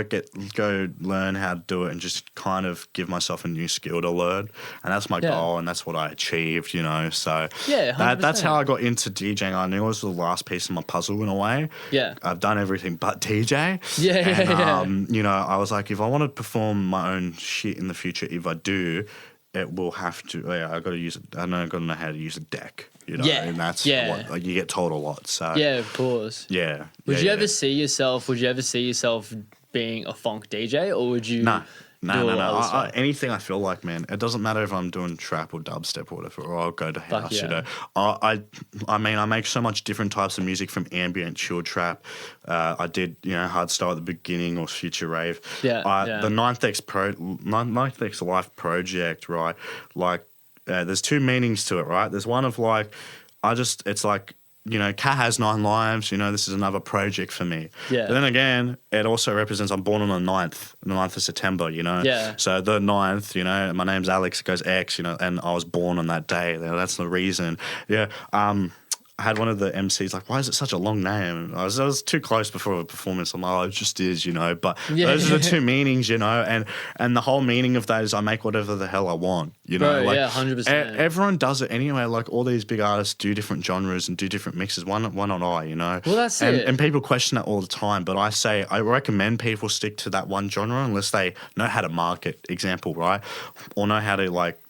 Go learn how to do it and just kind of give myself a new skill to learn. And that's my goal, and that's what I achieved, you know. So that's how I got into DJing. I knew it was the last piece of my puzzle in a way. I've done everything but DJ. You know, I was like, if I want to perform my own shit in the future, if I do, it will have to. I got to use it. I got to know how to use a deck. You know, and that's what like, you get told a lot. So of course. Would you ever see yourself? Would you ever see yourself being a funk DJ, or would you? No. Anything I feel like, man. It doesn't matter if I'm doing trap or dubstep or whatever, or I'll go to house, you know. I mean, I make so much different types of music, from ambient, chill trap. I did, you know, hardstyle at the beginning, or future rave. The 9thXLIFE project, right? Like, there's two meanings to it, right? There's one of like, it's like, you know, Kat has 9 lives, you know, this is another project for me. But then again, it also represents I'm born on the 9th of September, you know. So the 9th, you know, my name's Alex, it goes X, you know, and I was born on that day. That's the reason. I had one of the MCs like, why is it such a long name? I was too close before a performance. I'm like, oh, it just is, you know. But those are the two meanings, you know. And the whole meaning of that is I make whatever the hell I want, you know. Bro, like, yeah, 100%. Everyone does it anyway. Like all these big artists do different genres and do different mixes. Why not I, you know? Well, that's it. And people question that all the time. But I recommend people stick to that one genre unless they know how to market, example, right? Or know how to like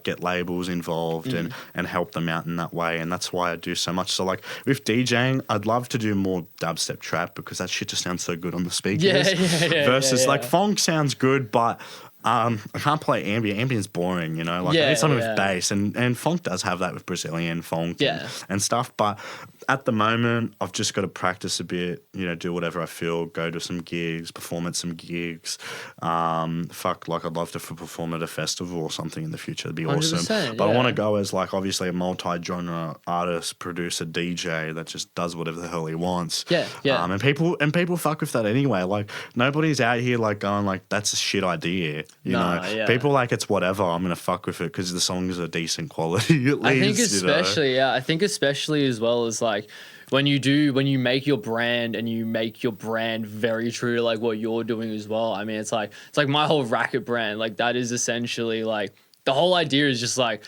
get labels involved and help them out in that way. And that's why I do so much. So like with DJing, I'd love to do more dubstep trap because that shit just sounds so good on the speakers. Versus like funk sounds good, but I can't play ambient. Ambient's boring, you know. Like I need something with bass, and funk does have that with Brazilian funk and stuff. But at the moment, I've just got to practice a bit, you know, do whatever I feel, go to some gigs, perform at some gigs. Like I'd love to perform at a festival or something in the future. It'd be awesome. But I want to go as like obviously a multi-genre artist, producer, DJ that just does whatever the hell he wants. And people fuck with that anyway. Like nobody's out here like going like that's a shit idea. You know, people like it's whatever. I'm gonna fuck with it because the songs are decent quality. At least, I think especially, I think especially as well as like when you make your brand and you make your brand very true to like what you're doing as well. I mean, it's like my whole racket brand. Like that is essentially like the whole idea is just like.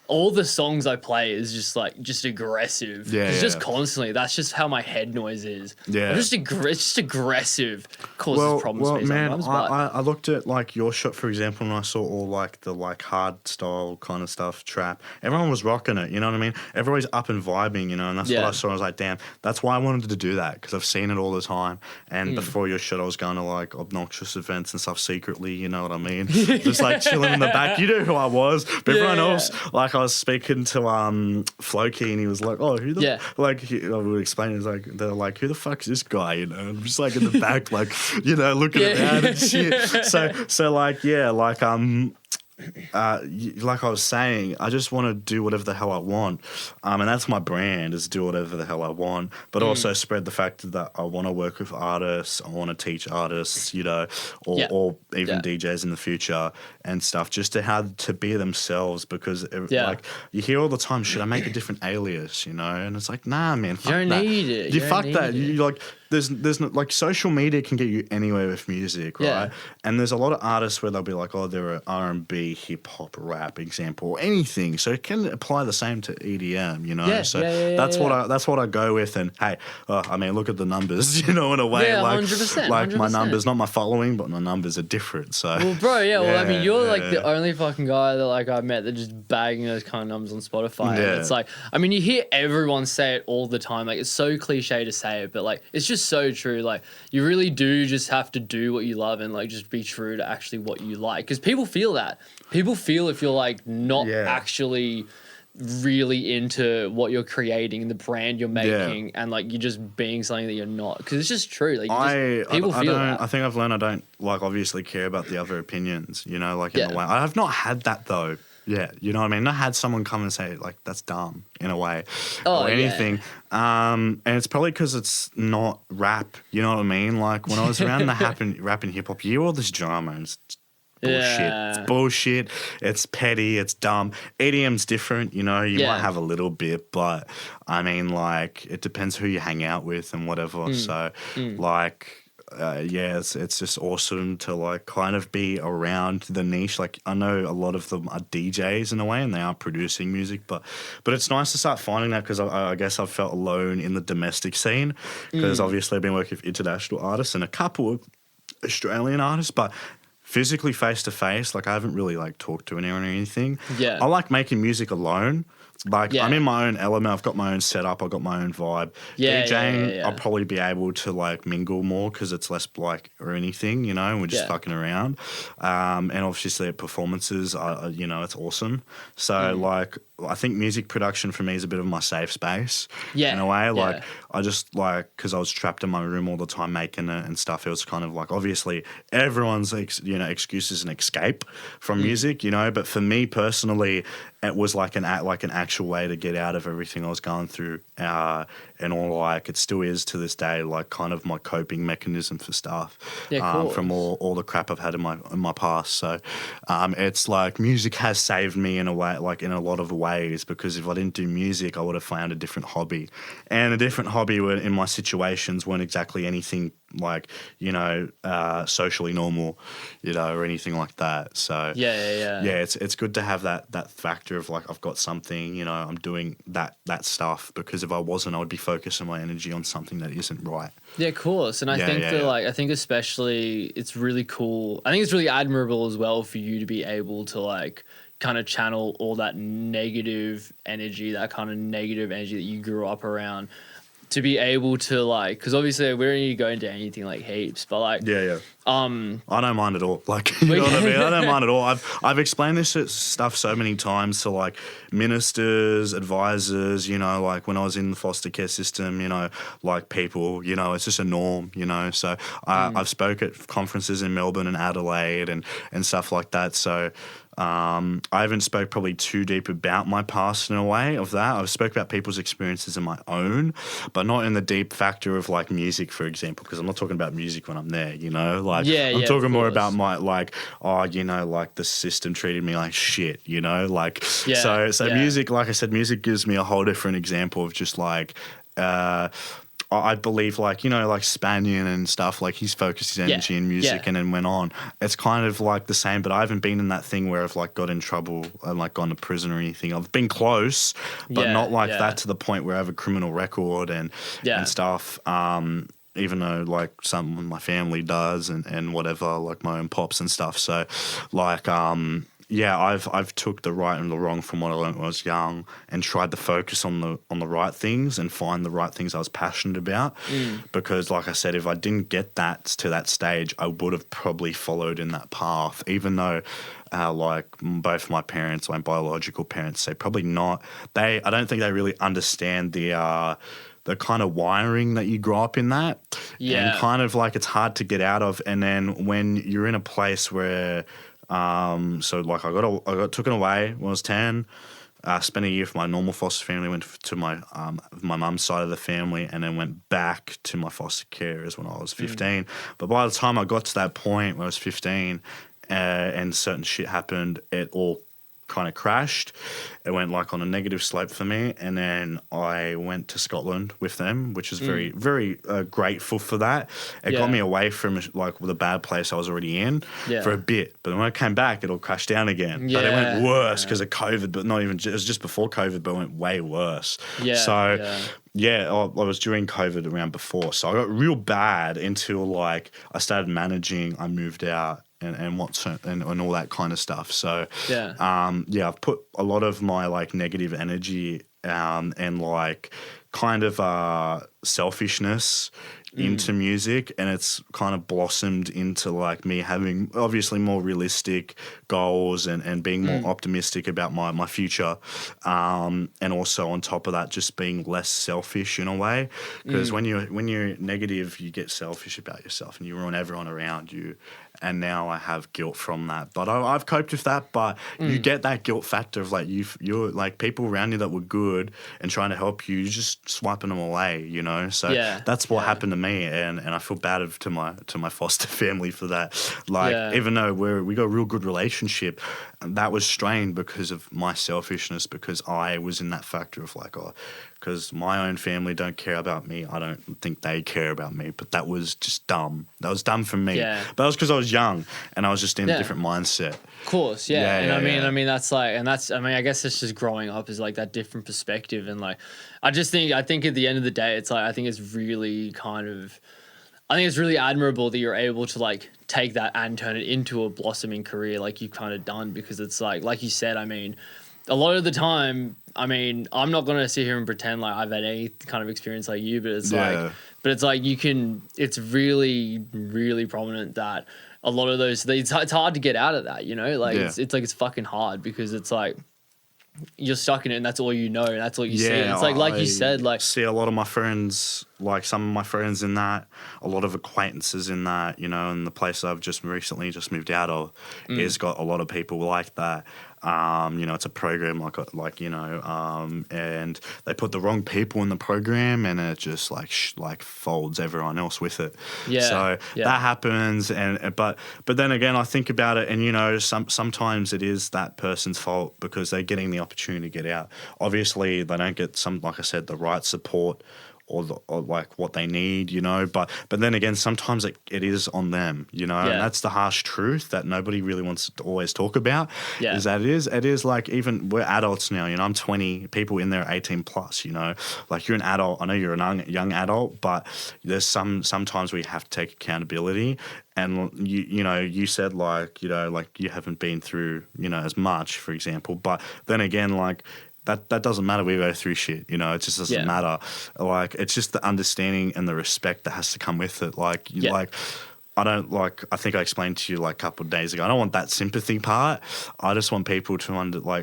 All the songs I play is just aggressive. Just constantly. That's just how my head noise is. I'm just aggressive. Causes problems for me sometimes. I looked at like your shot, for example, and I saw all like the like hard style kind of stuff, trap. Everyone was rocking it, you know what I mean? Everybody's up and vibing, you know, and that's what I saw. I was like, damn, that's why I wanted to do that because I've seen it all the time. And before your shot, I was going to like obnoxious events and stuff secretly, you know what I mean? Just like chilling in the back. You knew who I was, but everyone else, like I was speaking to Flokey and he was like, oh, who the like I would explain it, like they're like, who the fuck's this guy, you know? And I'm just like in the back like, you know, looking around and shit. So like like I was saying, I just want to do whatever the hell I want, and that's my brand, is do whatever the hell I want, but also spread the fact that I want to work with artists, I want to teach artists, you know, or even DJs in the future and stuff, just to how to be themselves, because like you hear all the time, should I make a different alias, you know, and it's like, nah, man, fuck you don't need it. You fuck that. You like. There's no, like social media can get you anywhere with music, right? And there's a lot of artists where they'll be like, oh, they're an R&B, hip hop, rap example, or anything. So it can apply the same to EDM, you know. That's what I go with. And hey, I mean, look at the numbers, you know, in a way. Like 100%. Like my numbers, not my following, but my numbers are different. So well, bro, well, I mean, you're like the only fucking guy that like I met that just bagging those kind of numbers on Spotify. And it's like, I mean, you hear everyone say it all the time. Like it's so cliche to say it, but like it's just so true. Like you really do just have to do what you love and like just be true to actually what you like, because people feel that. People feel if you're like not actually really into what you're creating, the brand you're making, and like you're just being something that you're not, because it's just true. Like people feel that. I think I've learned I don't like obviously care about the other opinions, you know, like in a way. I have not had that though. Yeah, you know what I mean? I had someone come and say, like, that's dumb, in a way, or anything. And it's probably because it's not rap, you know what I mean? Like, when I was around the rap and hip-hop, you hear all this drama, and it's bullshit. It's bullshit. It's petty. It's dumb. EDM's different, you know? You might have a little bit, but, I mean, like, it depends who you hang out with and whatever. So, like... it's just awesome to like kind of be around the niche. Like I know a lot of them are DJs in a way and they are producing music, but it's nice to start finding that, because I guess I've felt alone in the domestic scene, because obviously I've been working with international artists and a couple of Australian artists, but physically face to face, like I haven't really like talked to anyone or anything. I like making music alone. Like I'm in my own element. I've got my own setup. I've got my own vibe. DJing, I'll probably be able to like mingle more because it's less like or anything, you know. And we're just fucking around. And obviously at performances, you know, it's awesome. So like, I think music production for me is a bit of my safe space. In a way, like I just like, because I was trapped in my room all the time making it and stuff. It was kind of like obviously everyone's excuse is an escape from music, you know. But for me personally, it was like an actual way to get out of everything I was going through, and all like it still is to this day, like kind of my coping mechanism for stuff, from all the crap I've had in my past. So, it's like music has saved me in a way, like in a lot of ways, because if I didn't do music, I would have found a different hobby, and a different hobby in my situations weren't exactly anything like, you know, socially normal, you know, or anything like that. So yeah, it's good to have that factor of like I've got something, you know, I'm doing that stuff, because if I wasn't, I would be focusing my energy on something that isn't right. Yeah, of course. And I think like I think especially it's really cool. I think it's really admirable as well for you to be able to like kind of channel all that negative energy, that kind of negative energy that you grew up around, to be able to like, because obviously we don't need to go into anything like heaps, but like I don't mind at all. Like, you know what I mean? I don't mind at all. I've explained this stuff so many times to like ministers, advisors, you know, like when I was in the foster care system, you know, like people, you know, it's just a norm, you know. So I've spoke at conferences in Melbourne and Adelaide and stuff like that. So I haven't spoke probably too deep about my past in a way of that. I've spoke about people's experiences in my own, but not in the deep factor of like music, for example, because I'm not talking about music when I'm there, you know, like I'm talking more about my like, oh, you know, like the system treated me like shit, you know, like, so music, like I said, music gives me a whole different example of just like, I believe like, you know, like Spanian and stuff, like he's focused his energy in music and then went on. It's kind of like the same, but I haven't been in that thing where I've like got in trouble and like gone to prison or anything. I've been close, but not like that to the point where I have a criminal record and stuff. Even though like some of my family does and whatever, like my own pops and stuff. So like, I've took the right and the wrong from what I learned when I was young and tried to focus on the right things and find the right things I was passionate about. Because like I said, if I didn't get that to that stage, I would have probably followed in that path, even though like both my parents, my biological parents, say probably not. I don't think they really understand the kind of wiring that you grow up in that. And kind of like it's hard to get out of. And then when you're in a place where so like I got taken away when I was 10. Spent a year for my normal foster family, went to my mum's side of the family, and then went back to my foster carers when I was 15. But by the time I got to that point when I was 15 and certain shit happened, it all kind of crashed. It went like on a negative slope for me, and then I went to Scotland with them, which is very, very grateful for that. It got me away from like the bad place I was already in for a bit, but when I came back, it all crashed down again. But it went worse because of COVID, but not even. It was just before COVID, but it went way worse. I was during COVID around before, so I got real bad until like I started managing. I moved out. And all that kind of stuff. So I've put a lot of my like negative energy and like kind of selfishness into music, and it's kind of blossomed into like me having obviously more realistic goals and being more optimistic about my future, and also on top of that just being less selfish in a way, because when you're negative you get selfish about yourself and you ruin everyone around you. And now I have guilt from that, but I've coped with that. But you get that guilt factor of like you're like people around you that were good and trying to help you, you're just swiping them away, you know. So that's what happened to me, and I feel bad to my foster family for that. Like even though we got a real good relationship, that was strained because of my selfishness, because I was in that factor of like, because my own family don't care about me, I don't think they care about me. But that was just dumb. That was dumb for me. But that was because I was young and I was just in a different mindset. Of course, I mean that's like, and that's, I mean, I guess it's just growing up is like that different perspective, and like, I think at the end of the day, it's like, I think it's really admirable that you're able to like take that and turn it into a blossoming career like you've kind of done, because it's like you said, I mean, a lot of the time, I mean, I'm not gonna sit here and pretend like I've had any kind of experience like you, but it's like it's really, really prominent that a lot of those, it's hard to get out of that, you know, like it's fucking hard, because it's like you're stuck in it and that's all you know and that's all you see. It's like you said, like see a lot of my friends like some of my friends in that, a lot of acquaintances in that, you know, and the place I've just recently just moved out of has got a lot of people like that. You know, it's a program like you know, and they put the wrong people in the program, and it just like folds everyone else with it. Yeah. So that happens, but then again, I think about it, and you know, sometimes it is that person's fault because they're getting the opportunity to get out. Obviously, they don't get like I said, the right support. Or like what they need, you know, but then again, sometimes it is on them, you know, and that's the harsh truth that nobody really wants to always talk about. Is that it is like, even we're adults now, you know, I'm 20, people in there are 18 plus, you know, like you're an adult. I know you're a young adult, but there's sometimes we have to take accountability. And you know, you said like, you know, like you haven't been through, you know, as much, for example, but then again, like, that doesn't matter. We go through shit, you know. It just doesn't matter. Like, it's just the understanding and the respect that has to come with it. Like, like, I don't like. I think I explained to you like a couple of days ago. I don't want that sympathy part. I just want people to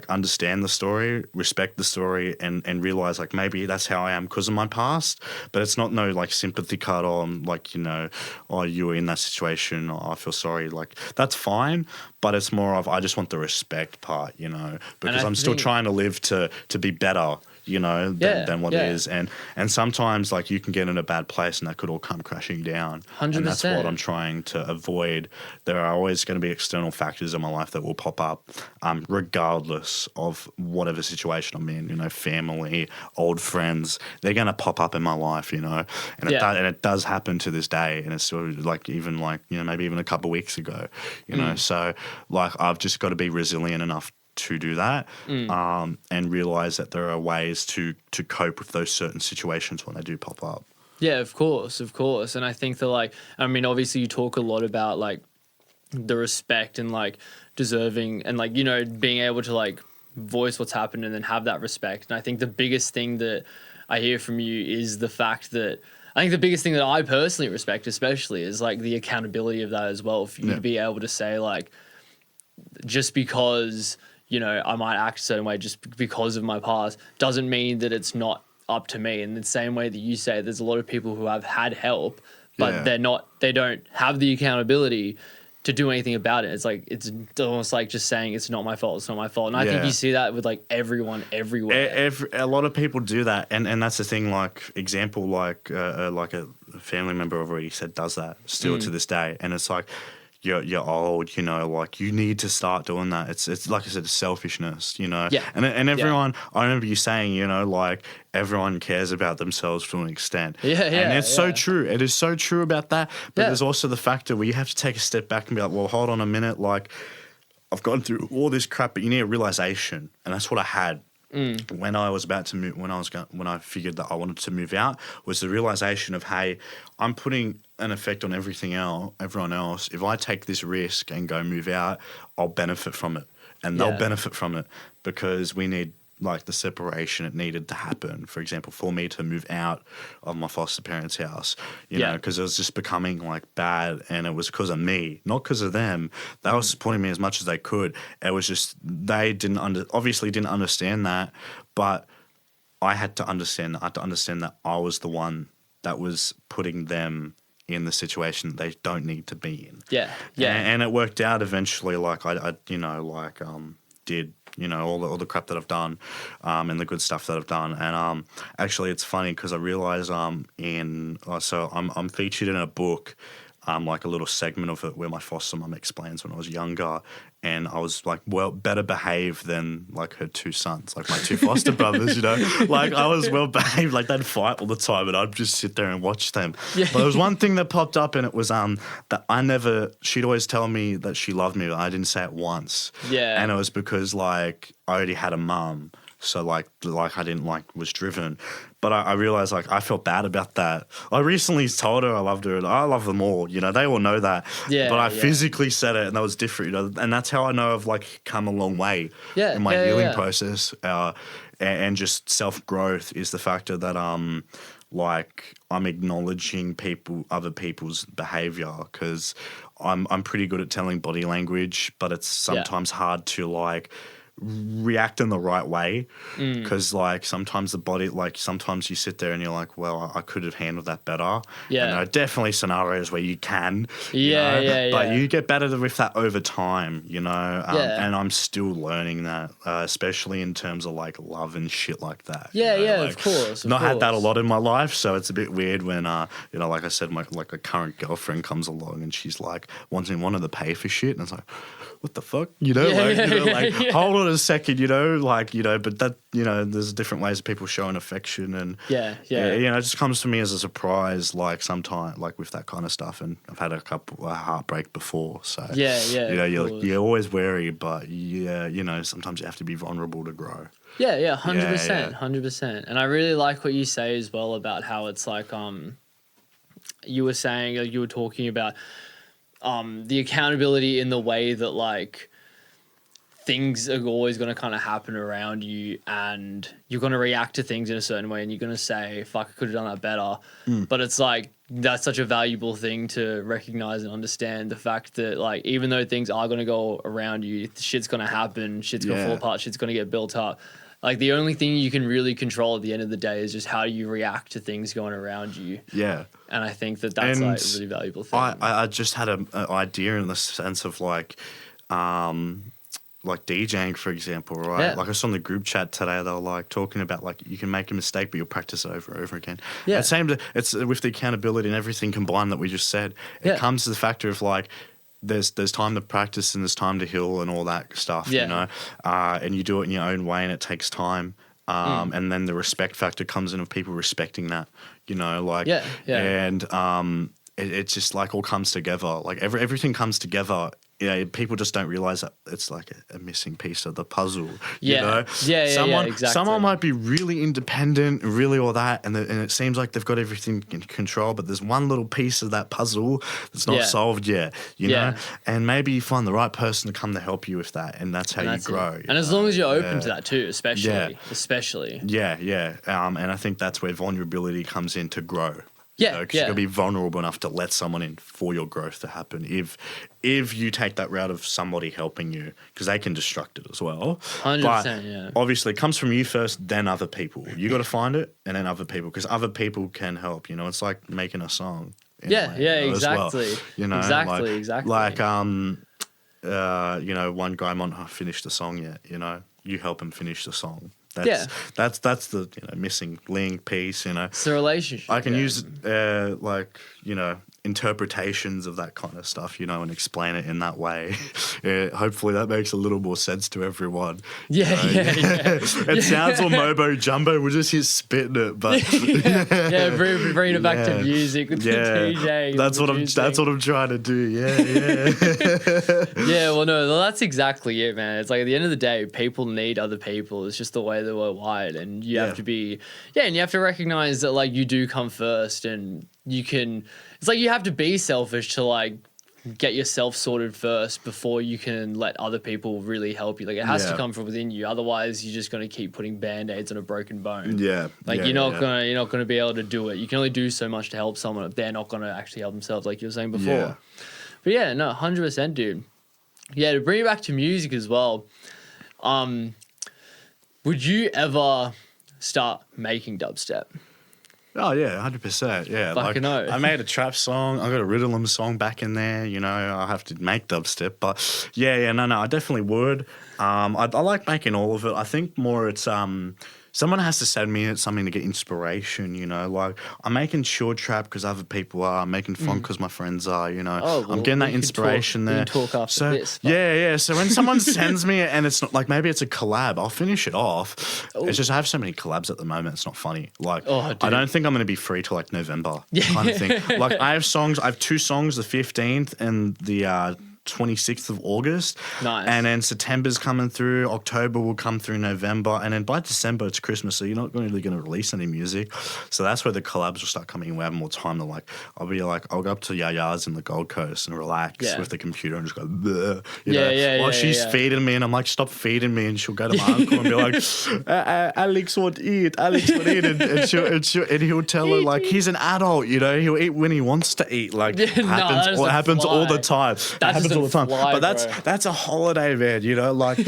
understand the story, respect the story, and realize like maybe that's how I am because of my past. But it's not no like sympathy card on like, you know, oh, you were in that situation, or I feel sorry. Like, that's fine. But it's more of I just want the respect part, you know, because I'm still trying to live to be better, you know, than what it is. And sometimes like you can get in a bad place and that could all come crashing down. 100%. And that's what I'm trying to avoid. There are always going to be external factors in my life that will pop up, regardless of whatever situation I'm in, you know, family, old friends, they're going to pop up in my life, you know, and it does happen to this day. And it's sort of like, even like, you know, maybe even a couple of weeks ago, you know, so like I've just got to be resilient enough to do that, and realize that there are ways to cope with those certain situations when they do pop up. Yeah, of course. And I think that like, I mean, obviously you talk a lot about like the respect and like deserving and like, you know, being able to like voice what's happened and then have that respect. And I think the biggest thing that I hear from you is the fact that I think the biggest thing that I personally respect especially is like the accountability of that as well, for you to be able to say like, just because, you know, I might act a certain way just because of my past doesn't mean that it's not up to me. In the same way that you say, there's a lot of people who have had help, but they don't have the accountability to do anything about it. It's like, it's almost like just saying it's not my fault. It's not my fault. And I think you see that with like everyone everywhere. A lot of people do that. And that's the thing, like example, like a family member I've already said does that still to this day. And it's like, you're old, you know, like you need to start doing that. It's like I said, selfishness, you know. And everyone, I remember you saying, you know, like everyone cares about themselves to an extent. And it's so true. It is so true about that. But there's also the factor where you have to take a step back and be like, well, hold on a minute, like I've gone through all this crap, but you need a realization, and that's what I had. When I was about to move, when I figured that I wanted to move out, was the realization of, hey, I'm putting an effect on everyone else. If I take this risk and go move out, I'll benefit from it, and they'll benefit from it, because we need like the separation it needed to happen. For example, for me to move out of my foster parents' house, you know, because it was just becoming like bad, and it was because of me, not because of them. They were supporting me as much as they could. It was just they obviously didn't understand that, but I had to understand that. I had to understand that I was the one that was putting them in the situation that they don't need to be in. And it worked out eventually. Like I you know, like did, you know, all the crap that I've done, and the good stuff that I've done. And actually, it's funny because I realize so I'm featured in a book, like a little segment of it where my foster mum explains when I was younger, and I was like, well, better behaved than like her two sons, like my two foster brothers, you know, like I was well behaved, like they'd fight all the time and I'd just sit there and watch them. But there was one thing that popped up, and it was that she'd always tell me that she loved me, but I didn't say it once. And it was because like I already had a mum. So like I didn't was driven, but I realized like I felt bad about that. I recently told her I loved her, and I love them all. You know, they all know that. But I physically said it, and that was different. You know, and that's how I know I've like come a long way in my healing process. And just self growth is the factor that like I'm acknowledging other people's behavior, because I'm pretty good at telling body language, but it's sometimes hard to like react in the right way, because like sometimes the body, like sometimes you sit there and you're like, well, I could have handled that better. Yeah. And there are definitely scenarios where you can, Yeah, you know, yeah, but yeah. you get better with that over time, you know. Yeah. And I'm still learning that, especially in terms of like love and shit like that. Yeah, you know? yeah, Like, of course. not had that a lot in my life, so it's a bit weird when you know, like I said, like a current girlfriend comes along and she's like wanting to pay for shit, and it's like, what the fuck, you know, hold on a second, you know, like, you know, but that, you know, there's different ways of people showing affection, and Yeah. you know, it just comes to me as a surprise, like sometimes, like with that kind of stuff, and I've had a heartbreak before, so Yeah, you know, of you're always wary, but yeah, you know, sometimes you have to be vulnerable to grow. Yeah, 100%, Yeah. 100%. And I really like what you say as well about how it's like, you were saying, like, you were talking about the accountability in the way that like things are always going to kind of happen around you, and you're going to react to things in a certain way, and you're going to say, fuck, I could have done that better. But it's like, that's such a valuable thing to recognize and understand, the fact that like, even though things are going to go around you, shit's going to happen, shit's going to fall apart, shit's going to get built up. Like, the only thing you can really control at the end of the day is just how you react to things going around you. Yeah. And I think that that's like a really valuable thing. I just had an idea in the sense of like DJing, for example, right? Yeah. Like I saw in the group chat today, they were like talking about like you can make a mistake, but you'll practice it over and over again. Yeah. It's with the accountability and everything combined that we just said. It comes to the factor of like, there's time to practice and there's time to heal and all that stuff, you know, and you do it in your own way and it takes time. And then the respect factor comes in of people respecting that, you know, like, and it just like all comes together. Like everything comes together. Yeah, people just don't realize that it's like a missing piece of the puzzle. You know? Exactly. Someone might be really independent, really all that, and it seems like they've got everything in control, but there's one little piece of that puzzle that's not solved yet, you know? And maybe you find the right person to come to help you with that, and that's how you grow. And as long as you're open to that too, especially. Yeah. And I think that's where vulnerability comes in to grow. Yeah, you know, 'cause you got to be vulnerable enough to let someone in for your growth to happen. If you take that route of somebody helping you, because they can destruct it as well. 100%, Obviously, it comes from you first, then other people. You got to find it, and then other people, because other people can help. You know, it's like making a song. Exactly. Well, you know, exactly. Like you know, one guy might not have finished the song yet. You know, you help him finish the song. That's the missing link piece. You know, it's a relationship. I can use like, you know, interpretations of that kind of stuff, you know, and explain it in that way. Hopefully that makes a little more sense to everyone. It sounds all mobo jumbo. We're just here spitting it, but bringing it back to music with the DJ. That's what I'm trying to do. Yeah. Well, no, that's exactly it, man. It's like at the end of the day, people need other people. It's just the way that we're wired, and you have to be, and you have to recognize that like you do come first, and you can. It's like you have to be selfish to like get yourself sorted first before you can let other people really help you. Like it has to come from within you. Otherwise, you're just going to keep putting band-aids on a broken bone. Yeah. Like you're not gonna be able to do it. You can only do so much to help someone if they're not going to actually help themselves, like you were saying before. Yeah. But yeah, no, 100%, dude. Yeah, to bring it back to music as well. Would you ever start making dubstep? Oh yeah, 100%. Yeah, Fucking no. I made a trap song. I got a rhythm song back in there. You know, I have to make dubstep, but no, I definitely would. I like making all of it. I think more it's someone has to send me something to get inspiration, you know. Like, I'm making short trap because other people are. I'm making funk because my friends are, you know. Oh, well, I'm getting that inspiration there. We can talk after this. Yeah. So when someone sends me it and it's not, like, maybe it's a collab, I'll finish it off. It's just I have so many collabs at the moment, it's not funny. Like, I don't think I'm going to be free till, like, November kind of thing. Like, I have 2 songs, the 15th and the 26th of August. Nice. And then September's coming through, October will come through, November, and then by December it's Christmas, so you're not really going to release any music. So that's where the collabs will start coming in. We have more time to like, I'll go up to Yaya's in the Gold Coast and relax with the computer and just go, bleh, you know, while she's feeding me, and I'm like, stop feeding me, and she'll go to my uncle and be like, Alex won't eat, and he'll tell her like, he's an adult, you know, he'll eat when he wants to eat, like happens all the time. That's just all the time. fly, But bro. that's a holiday, man. You know, like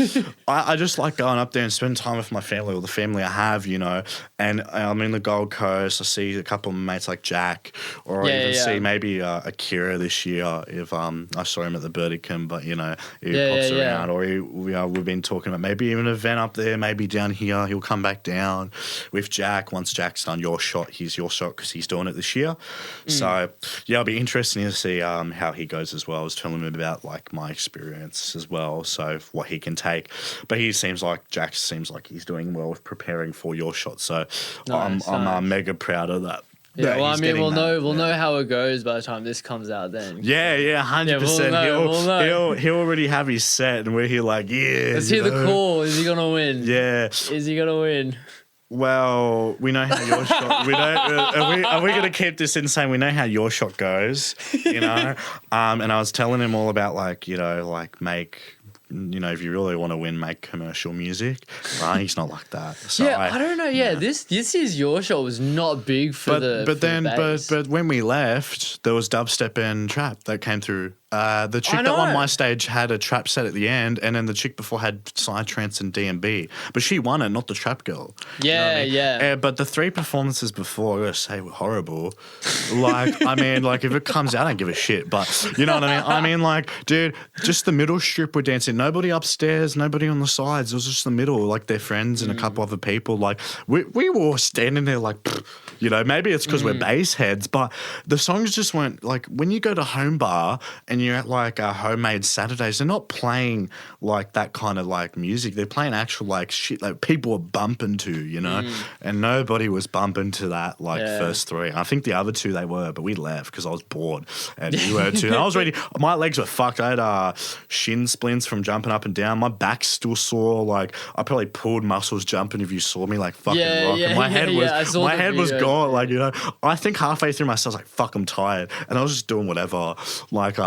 I just like going up there and spending time with my family or the family I have. You know, and I'm in the Gold Coast. I see a couple of mates like Jack, or I even see maybe Akira this year if I saw him at the Burdekin, but you know he pops around, or we've been talking about maybe even an event up there, maybe down here. He'll come back down with Jack once Jack's done Your Shot. He's Your Shot because he's doing it this year. So yeah, it'll be interesting to see how he goes as well. I was telling him about like my experience as well, so what he can take. But Jack seems like he's doing well with preparing for Your Shot. So I'm mega proud of that. Yeah, well, I mean, we'll know how it goes by the time this comes out. Then, 100%. He'll already have his set, and we're here like, let's hear the call. Is he gonna win? Yeah, is he gonna win? Well, we know how Your Shot. We know. Are we going to keep this in saying we know how Your Shot goes? You know, and I was telling him all about like make. You know, if you really want to win, make commercial music. Right? He's not like that. So I don't know. Yeah, this year's Your Shot was not big for the bass. But when we left, there was dubstep and trap that came through. The chick that won my stage had a trap set at the end, and then the chick before had psytrance and D&B. But she won it, not the trap girl. Yeah, you know what I mean? But the 3 performances before, I gotta say, were horrible. Like, I mean, like if it comes out, I don't give a shit. But you know what I mean? I mean, like, dude, just the middle strip were dancing. Nobody upstairs, nobody on the sides. It was just the middle, like their friends and a couple other people. Like we were all standing there, like, you know, maybe it's because we're bass heads, but the songs just weren't like when you go to home bar and you're at like homemade Saturdays, they're not playing like that kind of like music. They're playing actual like shit like people are bumping to, you know, and nobody was bumping to that like first 3. I think the other 2 they were, but we left because I was bored and you were too. And I was ready. My legs were fucked. I had shin splints from jumping up and down. My back's still sore. Like I probably pulled muscles jumping if you saw me like fucking rocking. My head was gone. Like, you know, I think halfway through myself, I was like, fuck, I'm tired. And I was just doing whatever. Like,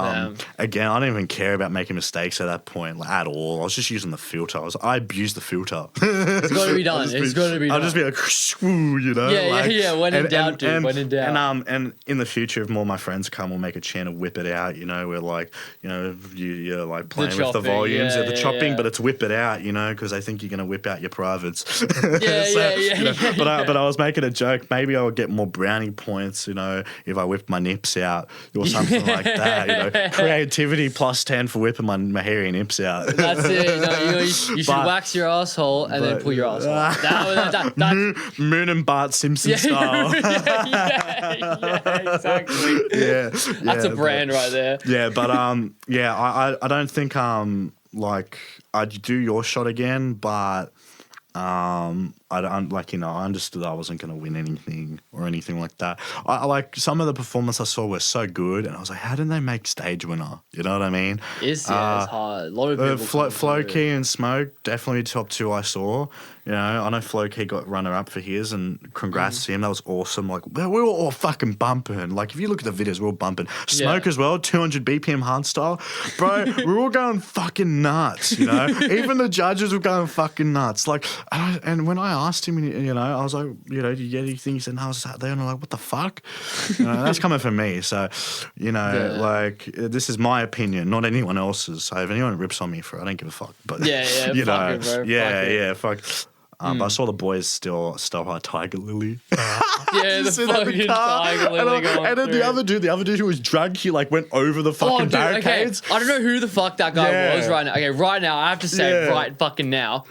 again, I didn't even care about making mistakes at that point like, at all. I was just using the filter. I abused the filter. It's got to be done. It's got to be done. I'll just be like, woo, you know? Yeah. When in doubt, dude. When in doubt. And in the future, if more of my friends come, we'll make a channel, whip it out, you know, we're like, you know, you're like playing with the volumes, the chopping, but it's whip it out, you know, because I think you're going to whip out your privates. But I was making a joke. Maybe I would get more brownie points, you know, if I whipped my nips out or something like that, you know. Creativity +10 for whipping my hairy nips out. That's it. No, you should wax your asshole and then pull your asshole. Moon and Bart Simpson style. Exactly. That's a brand right there. Yeah, but I don't think like I'd do Your Shot again, but I understood I wasn't going to win anything or anything like that. I like some of the performances I saw were so good, and I was like, how did they make stage winner? You know what I mean? It's hard. A lot of people. Flow Key and Smoke, definitely top 2 I saw. You know, I know Flow Key got runner up for his, and congrats to him. That was awesome. Like, we were all fucking bumping. Like, if you look at the videos, we're all bumping. Smoke as well, 200 BPM hard style. Bro, we're all going fucking nuts, you know? Even the judges were going fucking nuts. Like, and when I asked him, you know, I was like, you know, do you get anything? He said, no, I was sat there and I'm like, what the fuck? You know, that's coming from me. So, you know, like, this is my opinion, not anyone else's. So if anyone rips on me for it, I don't give a fuck. But, you know, fuck. But I saw the boys still had Tiger Lily. The fucking Tiger Lily and then the other dude who was drunk, he like went over the fucking barricades. Okay. I don't know who the fuck that guy was right now. Okay, right now, I have to say right fucking now.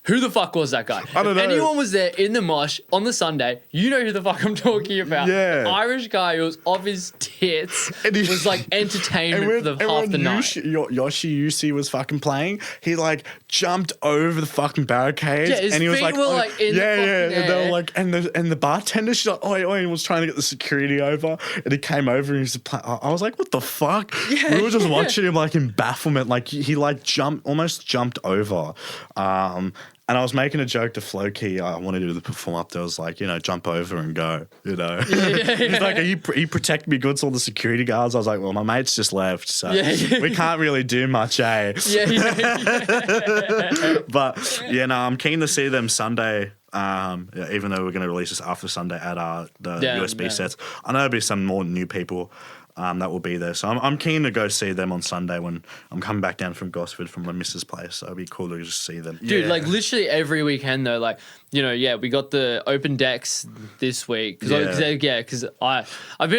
Who the fuck was that guy? I don't know. If anyone was there in the mosh on the Sunday, you know who the fuck I'm talking about. Yeah. The Irish guy who was off his tits and was like entertainment for half the night. Yoshi Yusi was fucking playing. He like jumped over the fucking barricades. Yeah, his and he was feet like, were like in the fucking air. And they were like, and the bartender, she's like, and was trying to get the security over, and he came over and he's playing. I was like, what the fuck? Yeah, we were just watching him like in bafflement, like he like almost jumped over. And I was making a joke to Flowkey. I wanted to perform up there. I was like, you know, jump over and go, you know. He's like, you protect me good to all the security guards. I was like, well, my mate's just left, so we can't really do much, eh? But, I'm keen to see them Sunday. Even though we're going to release this after Sunday at the USB sets. I know there'll be some more new people. that will be there. So I'm keen to go see them on Sunday when I'm coming back down from Gosford from my missus' place. So it'd be cool to just see them. Dude, like literally every weekend though, like, you know, we got the open decks this week because I've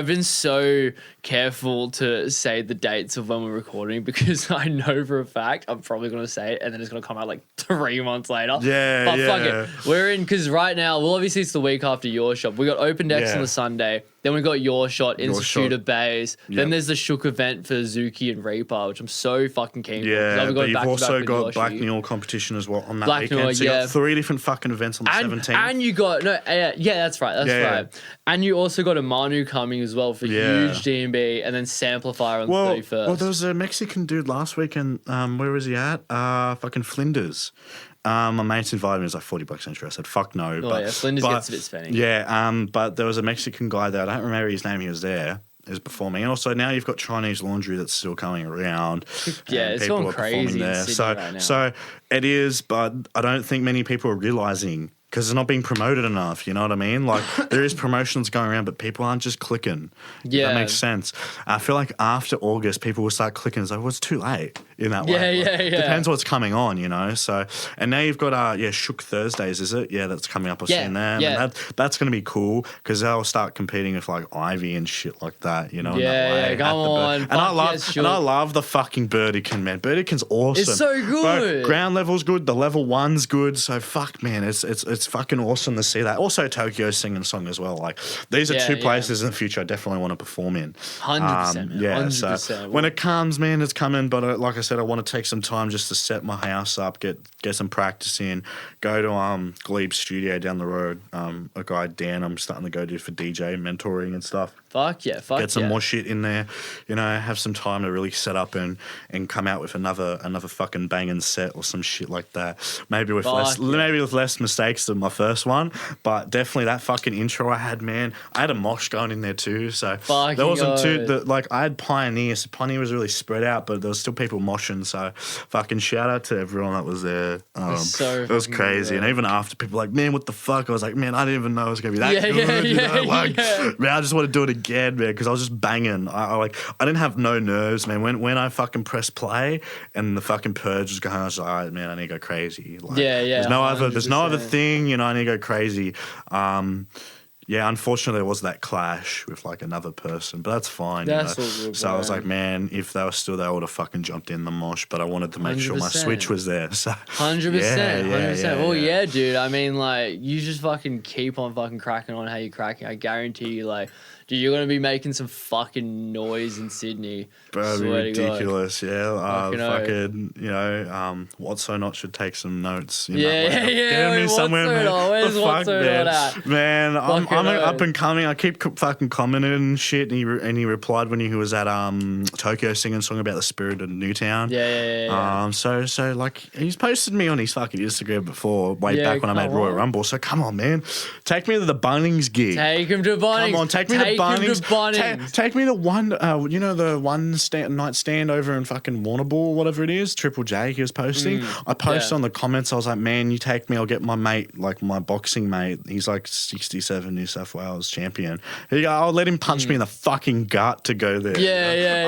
been so careful to say the dates of when we're recording because I know for a fact I'm probably gonna say it and then it's gonna come out like 3 months later. Yeah, but fuck it, we're in because right now, well, obviously it's the week after your shot. We got open decks on the Sunday. Then we got your shot, Institute of Bays. Yep. Then there's the Shook event for Zuki and Reaper, which I'm so fucking keen for. Yeah, but you've also got Black Newell competition as well on that weekend. So you got 3 different fucking events on the 17th. And you got, that's right. Right. And you also got a Manu coming as well for huge D&B and then Samplifier on the 31st. Well, there was a Mexican dude last weekend. Where was he at? Fucking Flinders. My mates invited me. It was like $40 entry. I said, fuck no. Flinders gets a bit spending. Yeah, but there was a Mexican guy there. I don't remember his name. He was there. He was performing. And also now you've got Chinese Laundry that's still coming around. Yeah, it's going crazy there. So it is, but I don't think many people are realising because it's not being promoted enough, you know what I mean? Like, there is promotions going around, but people aren't just clicking. Yeah. That makes sense. I feel like after August, people will start clicking. It's like, well, it's too late in that way. Yeah. Depends what's coming on, you know? So, and now you've got, Shook Thursdays, is it? Yeah, that's coming up. I've seen them. Yeah. And that's going to be cool because they'll start competing with, like, Ivy and shit like that, you know? Yeah, come on. And I love the fucking Burdekin, man. Burdekin's awesome. It's so good. Bro, ground level's good. The level 1's good. So, fuck, man, it's fucking awesome to see that. Also, Tokyo singing a song as well. Like, these are two places in the future I definitely want to perform in. 100%. Yeah, 100%. So when it comes, man, it's coming. But like I said, I want to take some time just to set my house up, get some practice in, go to Glebe's studio down the road. A guy, Dan, I'm starting to go to for DJ mentoring and stuff. Fuck yeah. Get some more shit in there, you know, have some time to really set up and come out with another fucking banging set or some shit like that. Maybe with less mistakes than my first one, but definitely that fucking intro I had, man. I had a mosh going in there too, so there wasn't like I had Pioneer. So Pioneer was really spread out, but there was still people moshing. So fucking shout out to everyone that was there. It was crazy, and even after people were like, man, what the fuck? I was like, man, I didn't even know it was gonna be that good. You know? Like, man, I just want to do it again, man, because I was just banging. I didn't have no nerves, man. When I fucking pressed play and the fucking purge was going, I was like, all right, man, I need to go crazy. Like, there's no other thing, you know. I need to go crazy. Unfortunately, there was that clash with like another person, but that's fine. That's you know? all good, so I was like, man, if they were still there, I would have fucking jumped in the mosh, but I wanted to make sure my Switch was there. So 100%. 100%. Well, yeah, dude. I mean, like, you just fucking keep on fucking cracking on how you're cracking. I guarantee you, like, dude, you're going to be making some fucking noise in Sydney. Bro, ridiculous, fucking, you know, What's So Not should take some notes. Get me somewhere, man. Where's What's So Not at? Man, I'm up and coming. I keep fucking commenting and shit, and he replied when he was at Tokyo singing a song about the spirit of Newtown. So, like, he's posted me on his fucking Instagram before, way back when I made Royal Rumble. So, come on, man. Take me to the Bunnings gig. Take him to Bunnings. Come on, take me to Bunnings. Take me to one, the one night stand over in fucking Warrnambool, whatever it is, Triple J he was posting. I posted on the comments, I was like, man, you take me, I'll get my mate, like my boxing mate. He's like 67 New South Wales champion. I'll let him punch me in the fucking gut to go there.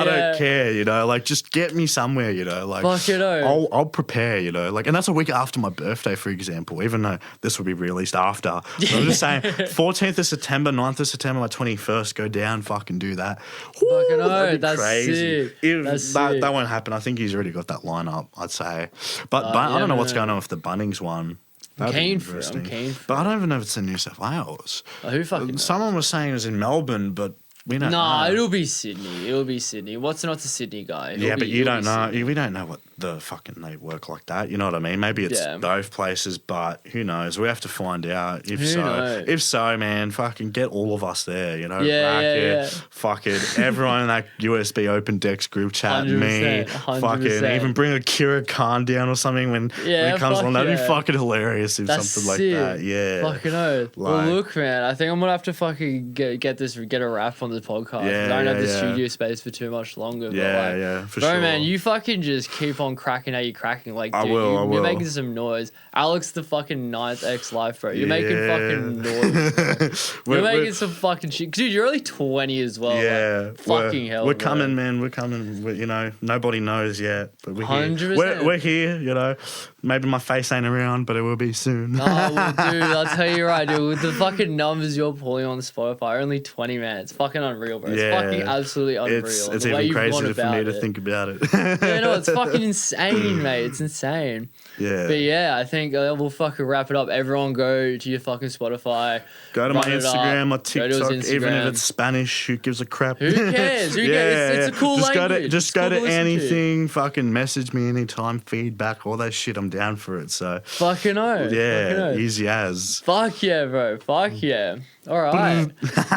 I don't care, you know, like just get me somewhere, you know, like I'll prepare, you know, like, and that's a week after my birthday, for example, even though this will be released after. So I'm just saying 14th of September, 9th of September, my 21st, go down, fucking do that. Fucking that's crazy. That won't happen. I think he's already got that lineup, I'd say. But I don't know what's going on with the Bunnings one. I'm keen for it. But I don't even know if it's in New South Wales. Who fucking knows? Someone was saying it was in Melbourne, but we don't know. It'll be Sydney. What's not a Sydney guy? But you don't know. We don't know what the fucking they work like that. You know what I mean? Maybe it's both places, but who knows? We have to find out. If so, man, fucking get all of us there. You know, fucking everyone in that USB Open Decks group chat. 100%, me, 100%. Fucking even bring a Kira Khan down or something when it comes on. That'd be fucking hilarious if something like that. Yeah, fucking oath. Well, look, man, I think I'm gonna have to fucking get a wrap on the the podcast. Yeah, I don't have the yeah. studio space for too much longer. Yeah, but like, yeah, for bro, sure. man, you fucking just keep on cracking how you cracking. Like, I dude, will. you're making some noise. Alex, the fucking 9thXLIFE, bro. You're making fucking noise. Bro. You're making some fucking shit. Dude, you're only 20 as well. Yeah. Like, fucking hell, We're bro. coming, man. We're coming. You know, nobody knows yet, but we're 100%. here. We're here, you know. Maybe my face ain't around, but it will be soon. Oh, well, dude, I'll tell you right, dude. With the fucking numbers you're pulling on Spotify, only 20, man. It's fucking unreal, bro. It's fucking absolutely unreal. It's the way even you've gone crazier for me to about it. think about it. Yeah, no, it's fucking insane, mate. It's insane. Yeah. But yeah, I think we'll fucking wrap it up. Everyone go to your fucking Spotify. Go to my Instagram, my go to his TikTok, even if Instagram. it's Spanish, who gives a crap? Who cares? Who cares? It's a cool just language. Just It's go cool to to listen to. anything, fucking message me anytime, feedback, all that shit, I'm down for it. So Fucking oath. yeah, Fucking oath. easy as. Fuck yeah, bro. Fuck yeah. All right.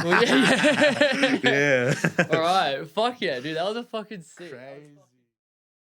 Well, yeah. Yeah. All right. Fuck yeah, dude. That was a fucking sick. Crazy.